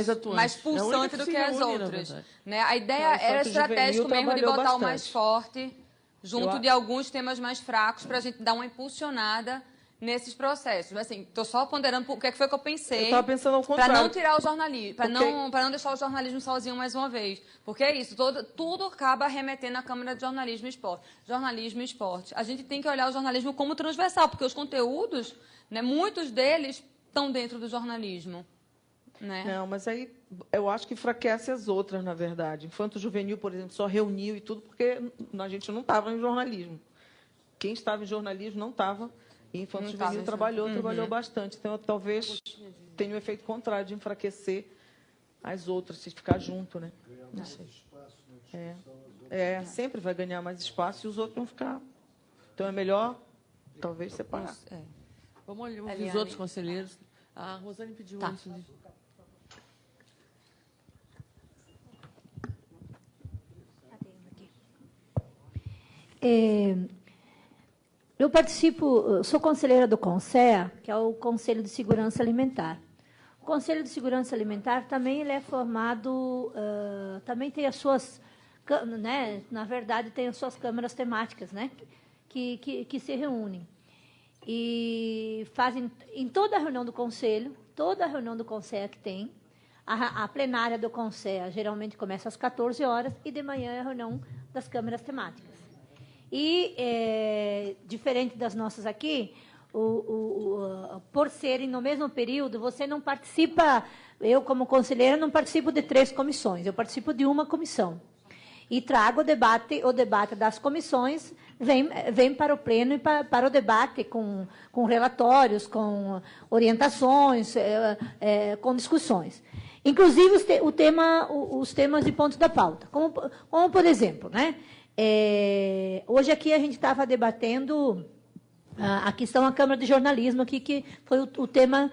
Speaker 1: atuante,
Speaker 17: mais pulsante do que as outras. Né? A ideia era estratégico mesmo de botar o mais forte junto de alguns temas mais fracos para a gente dar uma impulsionada nesses processos. Mas, assim, estou só ponderando o que foi que eu pensei. Eu
Speaker 18: estava pensando ao contrário.
Speaker 17: Para não tirar o jornalismo, para não deixar o jornalismo sozinho mais uma vez. Porque é isso, tudo acaba remetendo à Câmara de Jornalismo e Esporte. Jornalismo e esporte. A gente tem que olhar o jornalismo como transversal, porque os conteúdos, né, muitos deles estão dentro do jornalismo. Né?
Speaker 18: Não, mas aí eu acho que enfraquece as outras, na verdade. Infanto-juvenil, por exemplo, só reuniu e tudo, porque a gente não estava em jornalismo. Quem estava em jornalismo não estava. E infanto-juvenil trabalhou bastante. Então, talvez tenha um efeito contrário de enfraquecer as outras, se ficar junto, né? Não sei. Sempre vai ganhar mais espaço e os outros vão ficar. Então, é melhor, talvez, separar.
Speaker 1: Vamos ouvir os outros conselheiros. A Rosane pediu isso.
Speaker 5: Eu participo, sou conselheira do CONSEA, que é o Conselho de Segurança Alimentar. O Conselho de Segurança Alimentar também ele é formado, também tem as suas, né, na verdade, tem as suas câmaras temáticas, né, que se reúnem. E fazem, em toda reunião do Conselho, toda reunião do CONSEA que tem, a plenária do CONSEA geralmente começa às 14 horas e de manhã é a reunião das câmaras temáticas. E, diferente das nossas aqui, por serem no mesmo período, você não participa, eu como conselheira não participo de 3 comissões, eu participo de uma comissão. E trago o debate das comissões, vem para o pleno e para o debate com relatórios, com orientações, com discussões. Inclusive os temas de pontos da pauta, como por exemplo, né? Hoje aqui a gente estava debatendo a questão da Câmara de Jornalismo, aqui, que foi o tema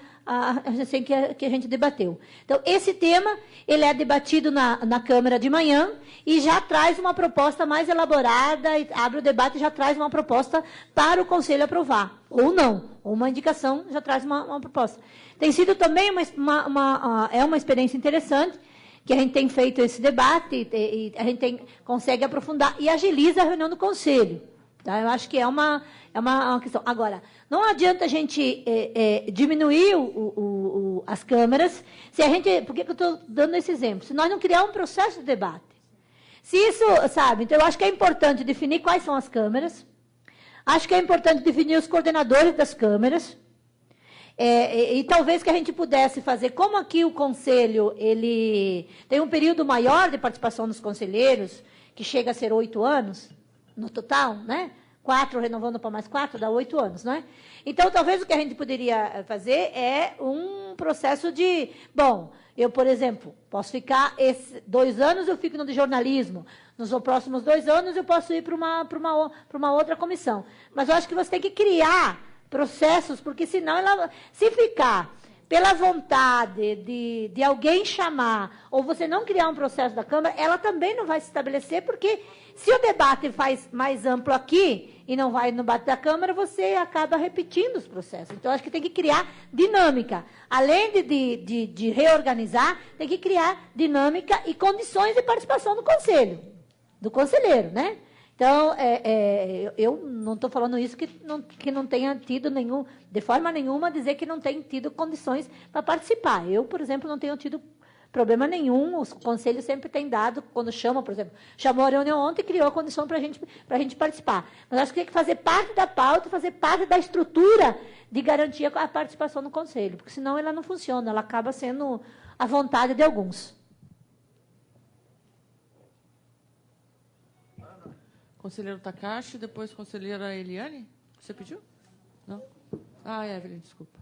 Speaker 5: que a gente debateu. Então, esse tema ele é debatido na Câmara de manhã e já traz uma proposta mais elaborada, e abre o debate e já traz uma proposta para o Conselho aprovar, ou não, ou uma indicação já traz uma proposta. Tem sido também uma experiência interessante, que a gente tem feito esse debate, e a gente consegue aprofundar e agiliza a reunião do Conselho. Tá? Eu acho que é uma questão. Agora, não adianta a gente diminuir as câmaras, se a gente. Por que eu estou dando esse exemplo? Se nós não criarmos um processo de debate. Se isso, sabe, então eu acho que é importante definir quais são as câmaras, acho que é importante definir os coordenadores das câmaras, e talvez que a gente pudesse fazer, como aqui o Conselho ele tem um período maior de participação dos conselheiros, que chega a ser 8 anos, no total, né? 4 renovando para mais 4, dá 8 anos, não é? Então, talvez o que a gente poderia fazer é um processo de... Bom, eu, por exemplo, posso ficar... 2 anos eu fico no de jornalismo, nos próximos 2 anos eu posso ir para uma outra comissão. Mas eu acho que você tem que criar processos, porque senão, se ficar pela vontade de alguém chamar, ou você não criar um processo da Câmara, ela também não vai se estabelecer, porque se o debate faz mais amplo aqui e não vai no debate da Câmara, você acaba repetindo os processos. Então, acho que tem que criar dinâmica. Além de reorganizar, tem que criar dinâmica e condições de participação do Conselho, do conselheiro, né? Então, eu não estou falando isso que não tenha tido de forma nenhuma, dizer que não tem tido condições para participar. Eu, por exemplo, não tenho tido problema nenhum, os conselhos sempre têm dado, quando chamam, por exemplo, chamou a reunião ontem e criou a condição para a gente participar. Mas acho que tem que fazer parte da pauta, fazer parte da estrutura de garantir a participação no conselho, porque senão ela não funciona, ela acaba sendo à vontade de alguns.
Speaker 1: Conselheiro Takashi, depois conselheira Eliane. Você pediu? Não? Evelyn, desculpa.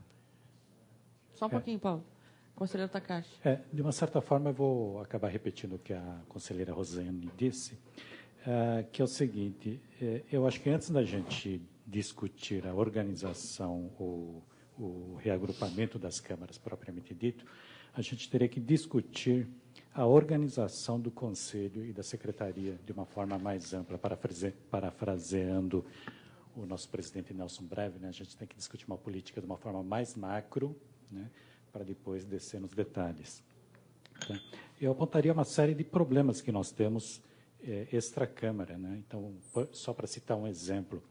Speaker 1: Só um pouquinho, Paulo. Conselheiro Takashi.
Speaker 19: De uma certa forma, eu vou acabar repetindo o que a conselheira Rosane disse, que é o seguinte, eu acho que antes da gente discutir a organização ou o reagrupamento das câmaras propriamente dito, a gente teria que discutir a organização do Conselho e da Secretaria de uma forma mais ampla, parafraseando o nosso presidente Nelson Breve, né? A gente tem que discutir uma política de uma forma mais macro, né? Para depois descer nos detalhes. Tá? Eu apontaria uma série de problemas que nós temos extra-Câmara, né? Então, só para citar um exemplo,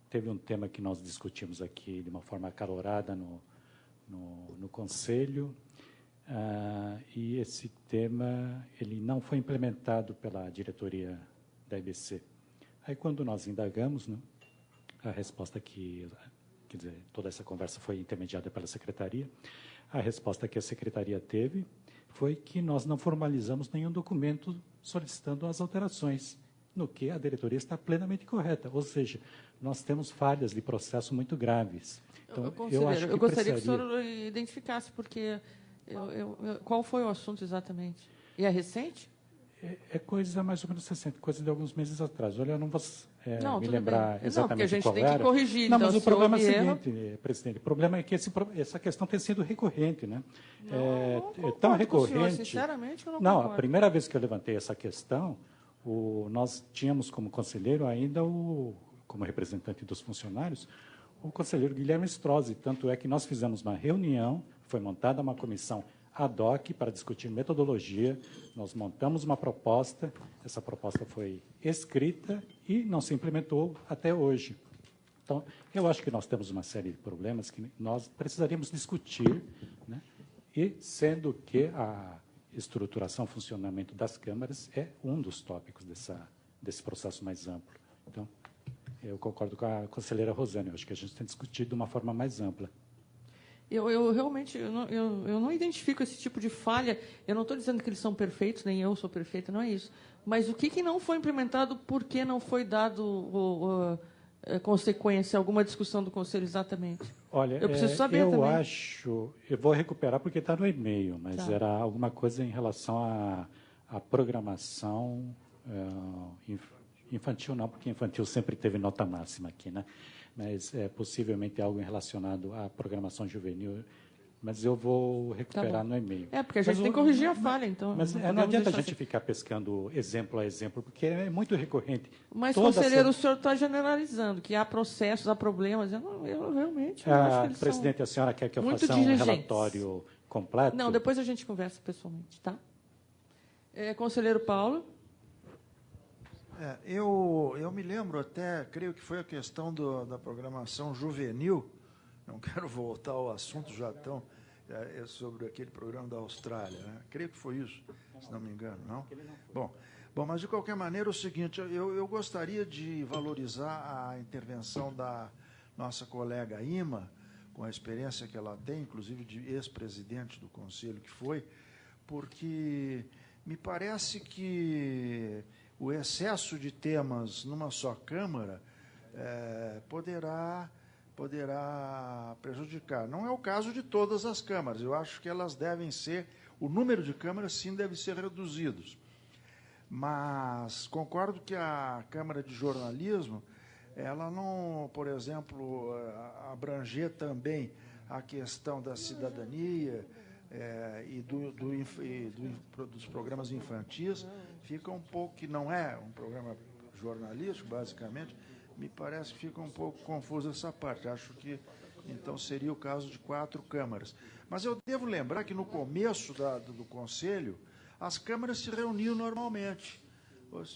Speaker 19: teve um tema que nós discutimos aqui de uma forma acalorada no Conselho, e esse tema ele não foi implementado pela diretoria da EBC. Aí, quando nós indagamos, né, a resposta quer dizer, toda essa conversa foi intermediada pela secretaria, a resposta que a secretaria teve foi que nós não formalizamos nenhum documento solicitando as alterações, no que a diretoria está plenamente correta, ou seja, nós temos falhas de processo muito graves. Então, eu
Speaker 1: gostaria que o senhor identificasse, porque qual foi o assunto exatamente? E é recente?
Speaker 19: É coisa mais ou menos recente, coisa de alguns meses atrás. Olha, eu não vou me lembrar
Speaker 1: bem.
Speaker 19: exatamente
Speaker 1: porque a gente
Speaker 19: qual
Speaker 1: tem
Speaker 19: era.
Speaker 1: Que corrigir.
Speaker 19: Não,
Speaker 1: então,
Speaker 19: mas o problema é o seguinte, presidente, o problema é que essa questão tem sido recorrente, né?
Speaker 1: Não
Speaker 19: tão recorrente.
Speaker 1: Senhor, sinceramente, eu não
Speaker 19: Não,
Speaker 1: concordo.
Speaker 19: a primeira vez que eu levantei essa questão, Nós tínhamos como conselheiro ainda, como representante dos funcionários, o conselheiro Guilherme Strozzi. Tanto é que nós fizemos uma reunião, foi montada uma comissão ad hoc para discutir metodologia, nós montamos uma proposta, essa proposta foi escrita e não se implementou até hoje. Então, eu acho que nós temos uma série de problemas que nós precisaríamos discutir, né? E sendo que a estruturação, funcionamento das câmaras é um dos tópicos desse processo mais amplo. Então, eu concordo com a conselheira Rosane, eu acho que a gente tem discutido de uma forma mais ampla.
Speaker 1: Eu realmente eu não identifico esse tipo de falha. Eu não estou dizendo que eles são perfeitos, nem eu sou perfeita, não é isso. Mas o que não foi implementado, por que não foi dado consequência, alguma discussão do Conselho exatamente?
Speaker 19: Olha,
Speaker 1: eu preciso saber também.
Speaker 19: Eu vou recuperar porque está no e-mail, mas era alguma coisa em relação à programação infantil, não, porque infantil sempre teve nota máxima aqui, né? Mas possivelmente algo relacionado à programação juvenil, mas eu vou recuperar no e-mail.
Speaker 1: Porque a gente tem que corrigir a falha, então.
Speaker 19: Mas não adianta a gente ficar pescando exemplo a exemplo, porque é muito recorrente.
Speaker 1: Mas, conselheiro, o senhor está generalizando, que há processos, há problemas. Eu realmente não acho que eles
Speaker 19: presidente, a senhora quer que eu faça um relatório completo?
Speaker 1: Não, depois a gente conversa pessoalmente, tá? Conselheiro Paulo.
Speaker 8: Eu me lembro até, creio que foi a questão da programação juvenil, não quero voltar ao assunto já tão sobre aquele programa da Austrália, né? Creio que foi isso, se não me engano, não? Bom, mas de qualquer maneira é o seguinte, eu gostaria de valorizar a intervenção da nossa colega Ima, com a experiência que ela tem, inclusive de ex-presidente do Conselho que foi, porque me parece que o excesso de temas numa só Câmara poderá prejudicar. Não é o caso de todas as câmaras. Eu acho que elas devem ser, o número de câmaras, sim, deve ser reduzidos. Mas concordo que a Câmara de Jornalismo, ela não, por exemplo, abranger também a questão da cidadania e dos programas infantis, fica um pouco, que não é um programa jornalístico, basicamente, me parece que fica um pouco confusa essa parte. Acho que, então, seria o caso de 4 câmaras. Mas eu devo lembrar que, no começo do Conselho, as câmaras se reuniam normalmente.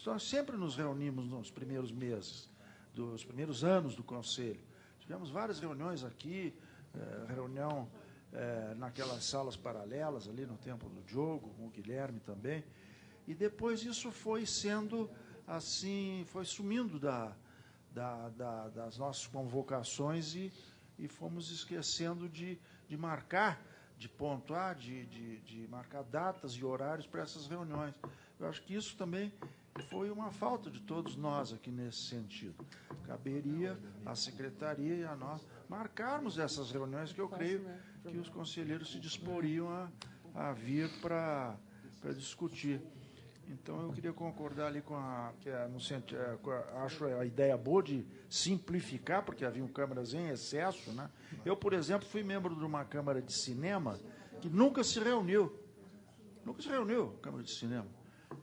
Speaker 8: Nós sempre nos reunimos nos primeiros meses, dos primeiros anos do Conselho. Tivemos várias reuniões aqui, reunião naquelas salas paralelas, ali no Templo do Diogo, com o Guilherme também. E depois isso foi sendo, assim, foi sumindo das nossas convocações e fomos esquecendo de marcar, de pontuar, de marcar datas e horários para essas reuniões. Eu acho que isso também foi uma falta de todos nós aqui nesse sentido. Caberia à secretaria e a nós marcarmos essas reuniões que eu creio que os conselheiros se disporiam a vir para discutir. Então, eu queria concordar ali acho a ideia boa de simplificar, porque haviam câmaras em excesso, né? Eu, por exemplo, fui membro de uma Câmara de Cinema que nunca se reuniu. Nunca se reuniu, Câmara de Cinema.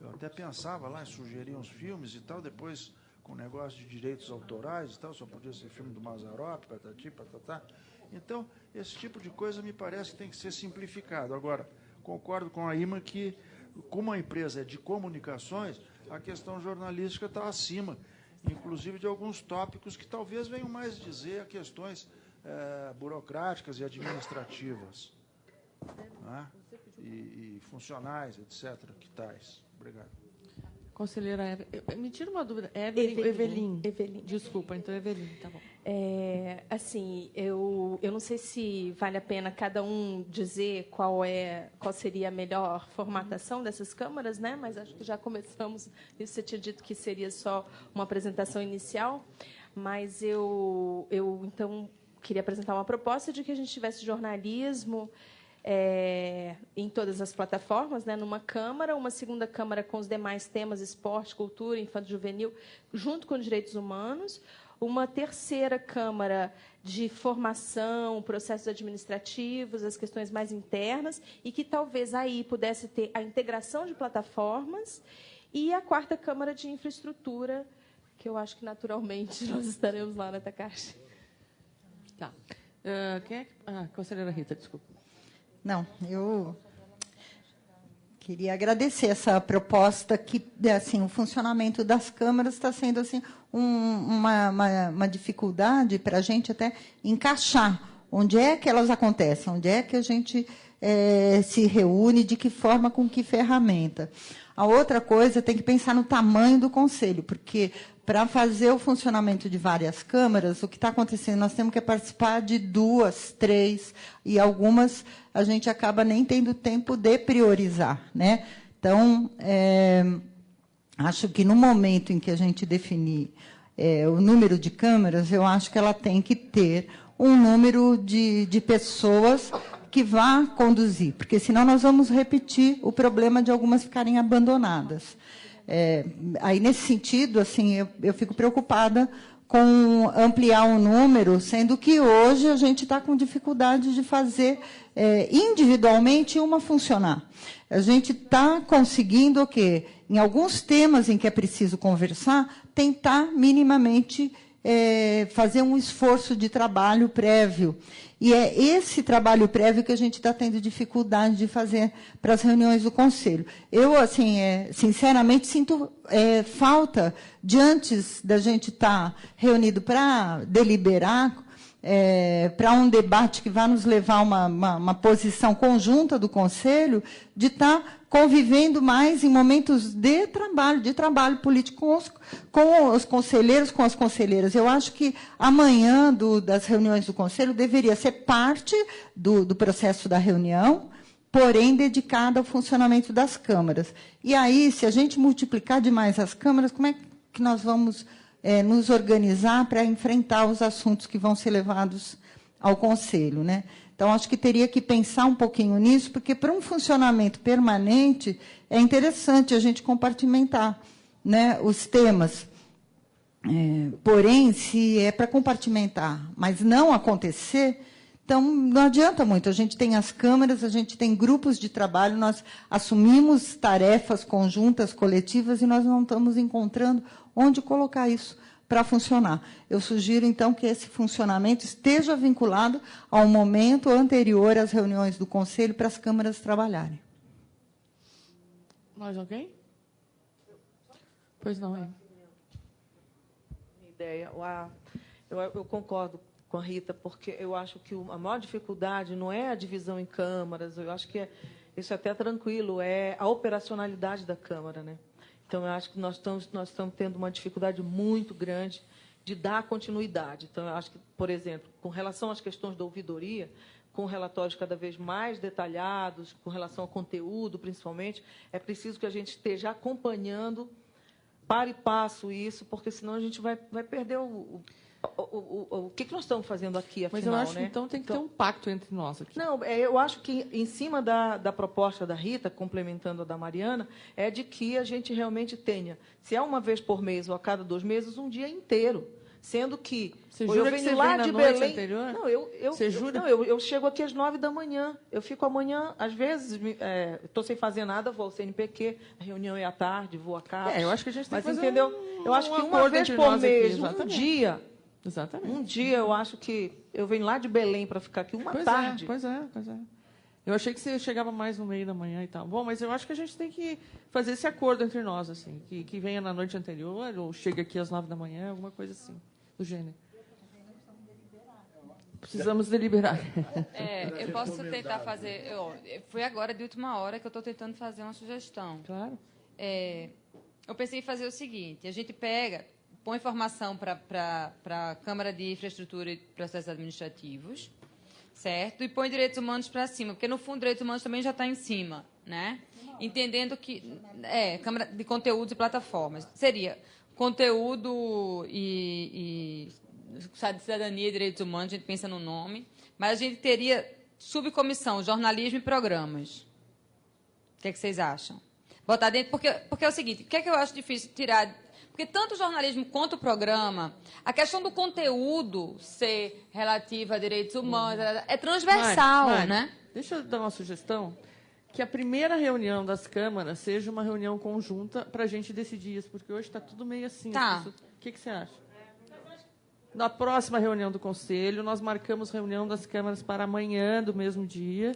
Speaker 8: Eu até pensava lá em sugerir uns filmes e tal, depois, com negócio de direitos autorais e tal, só podia ser filme do Mazzaropi, patati, patatá. Então, esse tipo de coisa me parece que tem que ser simplificado. Agora, concordo com a Ima que, como a empresa é de comunicações, a questão jornalística está acima, inclusive de alguns tópicos que talvez venham mais dizer a questões burocráticas e administrativas, né? E funcionais, etc. Que tais. Obrigado.
Speaker 1: Conselheira, me tira uma dúvida. Evelyn. Desculpa, então Evelyn, tá bom.
Speaker 9: Assim, eu não sei se vale a pena cada um dizer qual seria a melhor formatação dessas câmaras, né? Mas acho que já começamos. Isso você tinha dito que seria só uma apresentação inicial, mas eu então queria apresentar uma proposta de que a gente tivesse jornalismo em todas as plataformas, né, numa Câmara, uma segunda Câmara com os demais temas, esporte, cultura, infanto-juvenil, junto com direitos humanos, uma terceira Câmara de formação, processos administrativos, as questões mais internas, e que talvez aí pudesse ter a integração de plataformas E a 4ª Câmara de Infraestrutura, que eu acho que naturalmente nós estaremos lá na Takashi.
Speaker 1: Tá. Quem é? Conselheira Rita, desculpa.
Speaker 3: Não, eu queria agradecer essa proposta que, assim, o funcionamento das câmaras está sendo assim uma dificuldade para a gente até encaixar onde é que elas acontecem, onde é que a gente se reúne, de que forma, com que ferramenta. A outra coisa, tem que pensar no tamanho do conselho, porque para fazer o funcionamento de várias câmaras, o que está acontecendo, nós temos que participar de 2, 3, e algumas a gente acaba nem tendo tempo de priorizar, né? Então, acho que no momento em que a gente definir o número de câmaras, eu acho que ela tem que ter um número de pessoas que vá conduzir, porque senão nós vamos repetir o problema de algumas ficarem abandonadas. Aí, nesse sentido, assim, eu fico preocupada com ampliar o número, sendo que hoje a gente está com dificuldade de fazer individualmente uma funcionar. A gente está conseguindo o quê? Em alguns temas em que é preciso conversar, tentar minimamente fazer um esforço de trabalho prévio. E é esse trabalho prévio que a gente está tendo dificuldade de fazer para as reuniões do Conselho. Eu, assim, sinceramente, sinto falta de, antes da gente estar reunido para deliberar, para um debate que vai nos levar a uma posição conjunta do Conselho, de estar convivendo mais em momentos de trabalho político com os conselheiros, com as conselheiras. Eu acho que amanhã das reuniões do Conselho deveria ser parte do processo da reunião, porém dedicada ao funcionamento das câmaras. E aí, se a gente multiplicar demais as câmaras, como é que nós vamos nos organizar para enfrentar os assuntos que vão ser levados ao Conselho, né? Então, acho que teria que pensar um pouquinho nisso, porque, para um funcionamento permanente, é interessante a gente compartimentar, né, os temas. Porém, se é para compartimentar, mas não acontecer, então não adianta muito. A gente tem as câmaras, a gente tem grupos de trabalho, nós assumimos tarefas conjuntas, coletivas, e nós não estamos encontrando onde colocar isso para funcionar. Eu sugiro, então, que esse funcionamento esteja vinculado ao momento anterior às reuniões do Conselho para as câmaras trabalharem.
Speaker 1: Mais alguém? Pois não, hein?
Speaker 18: Ideia. Eu concordo com a Rita, porque eu acho que a maior dificuldade não é a divisão em câmaras, eu acho que isso é até tranquilo, é a operacionalidade da Câmara, né? Então, eu acho que nós estamos tendo uma dificuldade muito grande de dar continuidade. Então, eu acho que, por exemplo, com relação às questões da ouvidoria, com relatórios cada vez mais detalhados, com relação ao conteúdo, principalmente, é preciso que a gente esteja acompanhando, para e passo isso, porque senão a gente vai perder o que nós estamos fazendo aqui, afinal.
Speaker 1: Mas eu acho
Speaker 18: né?
Speaker 1: que, então, tem que ter um pacto entre nós aqui.
Speaker 18: Não, eu acho que, em cima da proposta da Rita, complementando a da Mariana, é de que a gente realmente tenha, se é uma vez por mês ou a cada 2 meses, um dia inteiro. Sendo que
Speaker 1: você jura
Speaker 18: eu venho
Speaker 1: que você
Speaker 18: lá
Speaker 1: vem
Speaker 18: de
Speaker 1: na noite
Speaker 18: Belém.
Speaker 1: Anterior?
Speaker 18: Não,
Speaker 1: você jura?
Speaker 18: Não, eu chego aqui às 9 da manhã. Eu fico amanhã, às vezes, estou sem fazer nada, vou ao CNPq, a reunião é à tarde, vou a casa.
Speaker 1: Eu acho que a gente tem que fazer
Speaker 18: entendeu? Eu acho que uma vez por mês, um dia.
Speaker 1: Exatamente.
Speaker 18: Um dia, eu acho que eu venho lá de Belém para ficar aqui uma tarde.
Speaker 1: Pois é. Eu achei que você chegava mais no meio da manhã e tal. Bom, mas eu acho que a gente tem que fazer esse acordo entre nós, assim, que venha na noite anterior ou chegue aqui às 9 da manhã, alguma coisa assim, do gênero. Precisamos deliberar.
Speaker 17: Eu posso tentar fazer... Foi agora, de última hora, que eu estou tentando fazer uma sugestão.
Speaker 1: Claro.
Speaker 17: Eu pensei em fazer o seguinte, a gente põe informação para a Câmara de Infraestrutura e Processos Administrativos, certo? E põe direitos humanos para cima, porque, no fundo, direitos humanos também já está em cima, né? Entendendo que... Câmara de Conteúdos e Plataformas. Seria conteúdo e cidadania e direitos humanos, a gente pensa no nome, mas a gente teria subcomissão, jornalismo e programas. O que é que vocês acham? Botar dentro, porque é o seguinte, o que é que eu acho difícil tirar? Porque tanto o jornalismo quanto o programa, a questão do conteúdo ser relativa a direitos humanos é transversal, né?
Speaker 1: Deixa eu dar uma sugestão. que a primeira reunião das câmaras seja uma reunião conjunta para a gente decidir isso, porque hoje está tudo meio assim.
Speaker 17: Tá.
Speaker 1: O que você acha? Na próxima reunião do Conselho, nós marcamos reunião das câmaras para amanhã do mesmo dia.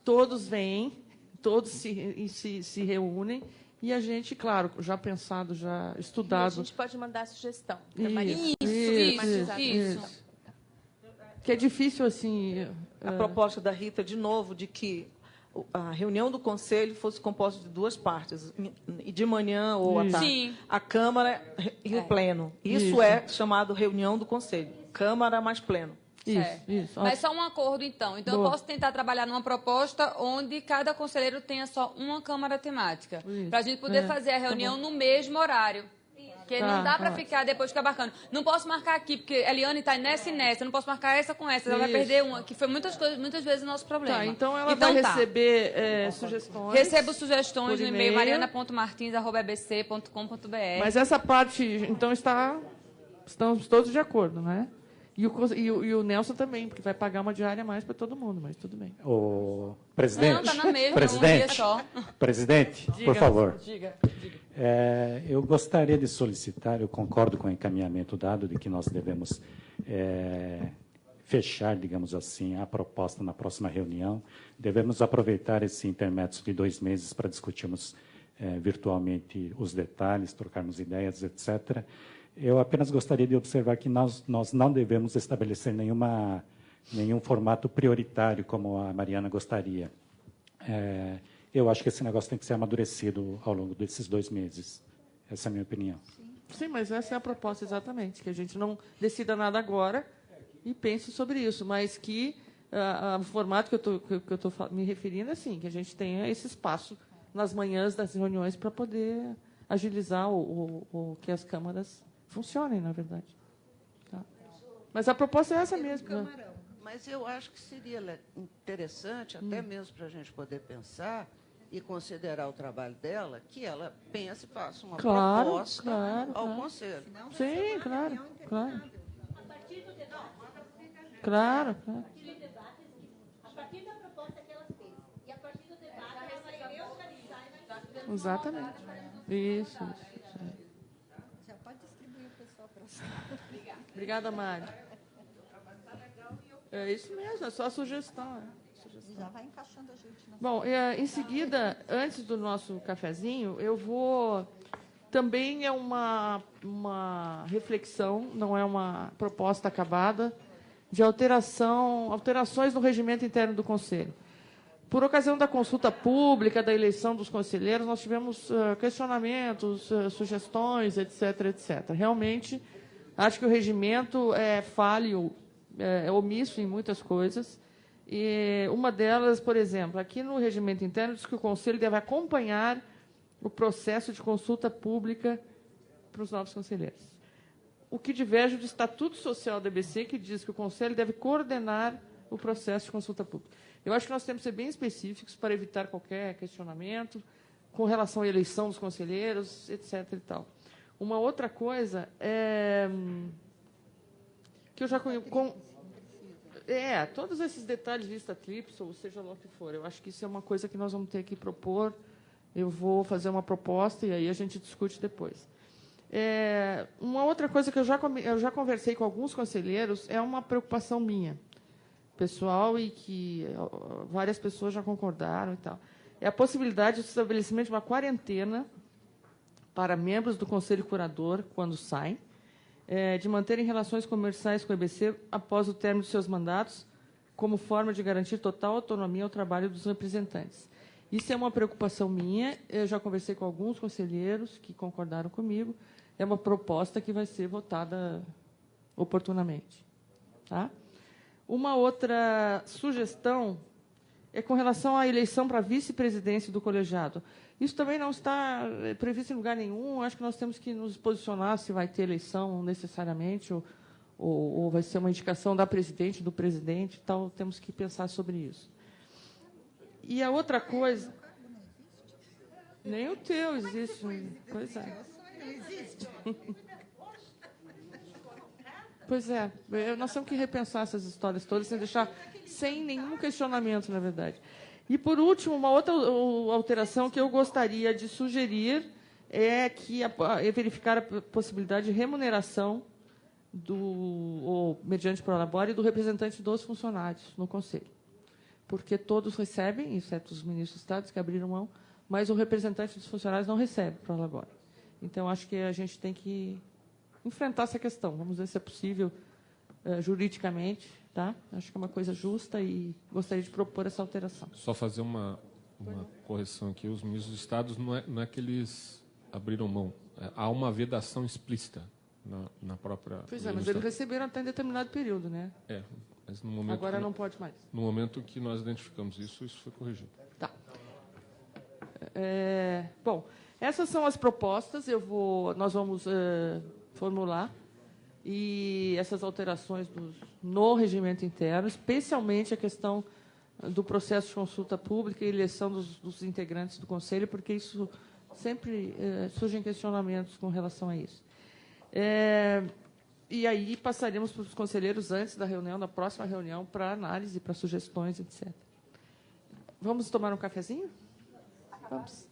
Speaker 1: Todos vêm, todos se reúnem, e a gente, claro, já pensado, já estudado.
Speaker 9: E a gente pode mandar a sugestão.
Speaker 1: Isso. Que é difícil, assim...
Speaker 18: A proposta da Rita, de novo, de que a reunião do Conselho fosse composta de duas partes, de manhã ou à tarde.
Speaker 17: Sim.
Speaker 18: A Câmara e o Pleno. Isso é chamado reunião do Conselho. Câmara mais Pleno.
Speaker 1: Isso.
Speaker 17: Mas só um acordo, então. Então, eu posso tentar trabalhar numa proposta onde cada conselheiro tenha só uma câmara temática. Para a gente poder fazer a reunião no mesmo horário. Porque não dá para ficar depois ficar marcando. Não posso marcar aqui, porque a Eliane está nessa e nessa. Eu não posso marcar essa com essa. Ela vai perder uma, que foi muitas vezes o nosso problema.
Speaker 1: Tá, então ela vai receber sugestões.
Speaker 17: Recebo sugestões no e-mail mariana.martins@ebc.com.br.
Speaker 1: Mas essa parte, então, estamos todos de acordo, né? E o Nelson também, porque vai pagar uma diária a mais para todo mundo, mas tudo bem.
Speaker 19: O presidente,
Speaker 17: não, tá na mesma,
Speaker 19: presidente,
Speaker 17: um dia só.
Speaker 19: Presidente,
Speaker 1: Diga,
Speaker 19: por favor.
Speaker 1: Diga.
Speaker 19: Eu gostaria de solicitar, eu concordo com o encaminhamento dado de que nós devemos fechar, digamos assim, a proposta na próxima reunião. Devemos aproveitar esse intermédio de 2 meses para discutirmos virtualmente os detalhes, trocarmos ideias, etc. Eu apenas gostaria de observar que nós não devemos estabelecer nenhum formato prioritário, como a Mariana gostaria. Eu acho que esse negócio tem que ser amadurecido ao longo desses 2 meses. Essa é a minha opinião.
Speaker 1: Sim, mas essa é a proposta exatamente, que a gente não decida nada agora e pense sobre isso, mas que o formato que eu estou me referindo é assim, que a gente tenha esse espaço nas manhãs das reuniões para poder agilizar o que as câmaras funcionem, na verdade. Tá. Mas a proposta é essa mesmo. Né?
Speaker 11: Mas eu acho que seria interessante, até mesmo para a gente poder pensar e considerar o trabalho dela, que ela pense e faça uma proposta ao Conselho.
Speaker 1: Sim, claro. Claro.
Speaker 5: A partir da proposta que ela fez e a partir do debate, ela vai neutralizar e vai...
Speaker 1: Exatamente. Isso.
Speaker 3: Já pode distribuir o pessoal para você.
Speaker 1: Obrigada, Mário. É isso mesmo, é só sugestão.
Speaker 3: Já vai encaixando a gente.
Speaker 1: Bom, em seguida, antes do nosso cafezinho, eu vou... Também é uma reflexão, não é uma proposta acabada, de alterações no regimento interno do Conselho. Por ocasião da consulta pública, da eleição dos conselheiros, nós tivemos questionamentos, sugestões, etc. Realmente, acho que o regimento é falho, é omisso em muitas coisas. E uma delas, por exemplo, aqui no regimento interno, diz que o Conselho deve acompanhar o processo de consulta pública para os novos conselheiros. O que diverge do Estatuto Social da EBC, que diz que o Conselho deve coordenar o processo de consulta pública. Eu acho que nós temos que ser bem específicos para evitar qualquer questionamento com relação à eleição dos conselheiros, etc. e tal. Uma outra coisa é que eu já conheço... todos esses detalhes, lista tríplice, ou seja lá o que for. Eu acho que isso é uma coisa que nós vamos ter que propor. Eu vou fazer uma proposta e aí a gente discute depois. Uma outra coisa que eu já conversei com alguns conselheiros é uma preocupação minha, pessoal, e que várias pessoas já concordaram e tal. É a possibilidade de estabelecimento de uma quarentena para membros do Conselho Curador, quando saem, de manterem relações comerciais com o EBC após o término de seus mandatos, como forma de garantir total autonomia ao trabalho dos representantes. Isso é uma preocupação minha, eu já conversei com alguns conselheiros que concordaram comigo, é uma proposta que vai ser votada oportunamente. Tá? Uma outra sugestão é com relação à eleição para vice-presidência do colegiado. Isso também não está previsto em lugar nenhum. Acho que nós temos que nos posicionar se vai ter eleição necessariamente ou vai ser uma indicação da presidente, do presidente. Tal. Temos que pensar sobre isso. E a outra coisa... Nem o teu existe. Pois é. Pois é. Nós temos que repensar essas histórias todas sem deixar... Sem nenhum questionamento, na verdade. E, por último, uma outra alteração que eu gostaria de sugerir é verificar a possibilidade de remuneração mediante pro labore, do representante dos funcionários no Conselho. Porque todos recebem, exceto os ministros de Estado, que abriram mão, mas o representante dos funcionários não recebe pro labore. Então, acho que a gente tem que enfrentar essa questão. Vamos ver se é possível juridicamente. Tá? Acho que é uma coisa justa e gostaria de propor essa alteração.
Speaker 4: Só fazer uma correção aqui. Os ministros de Estado não é que eles abriram mão. Há uma vedação explícita na própria...
Speaker 1: Pois é, mas eles receberam até em determinado período, né?
Speaker 4: Mas no momento
Speaker 1: agora não pode mais.
Speaker 4: No momento que nós identificamos isso foi corrigido.
Speaker 1: Tá. Bom, essas são as propostas. Nós vamos formular. E essas alterações no regimento interno, especialmente a questão do processo de consulta pública e eleição dos integrantes do Conselho, porque isso sempre surgem questionamentos com relação a isso. E aí passaremos para os conselheiros antes da reunião, da próxima reunião, para análise, para sugestões, etc. Vamos tomar um cafezinho? Vamos.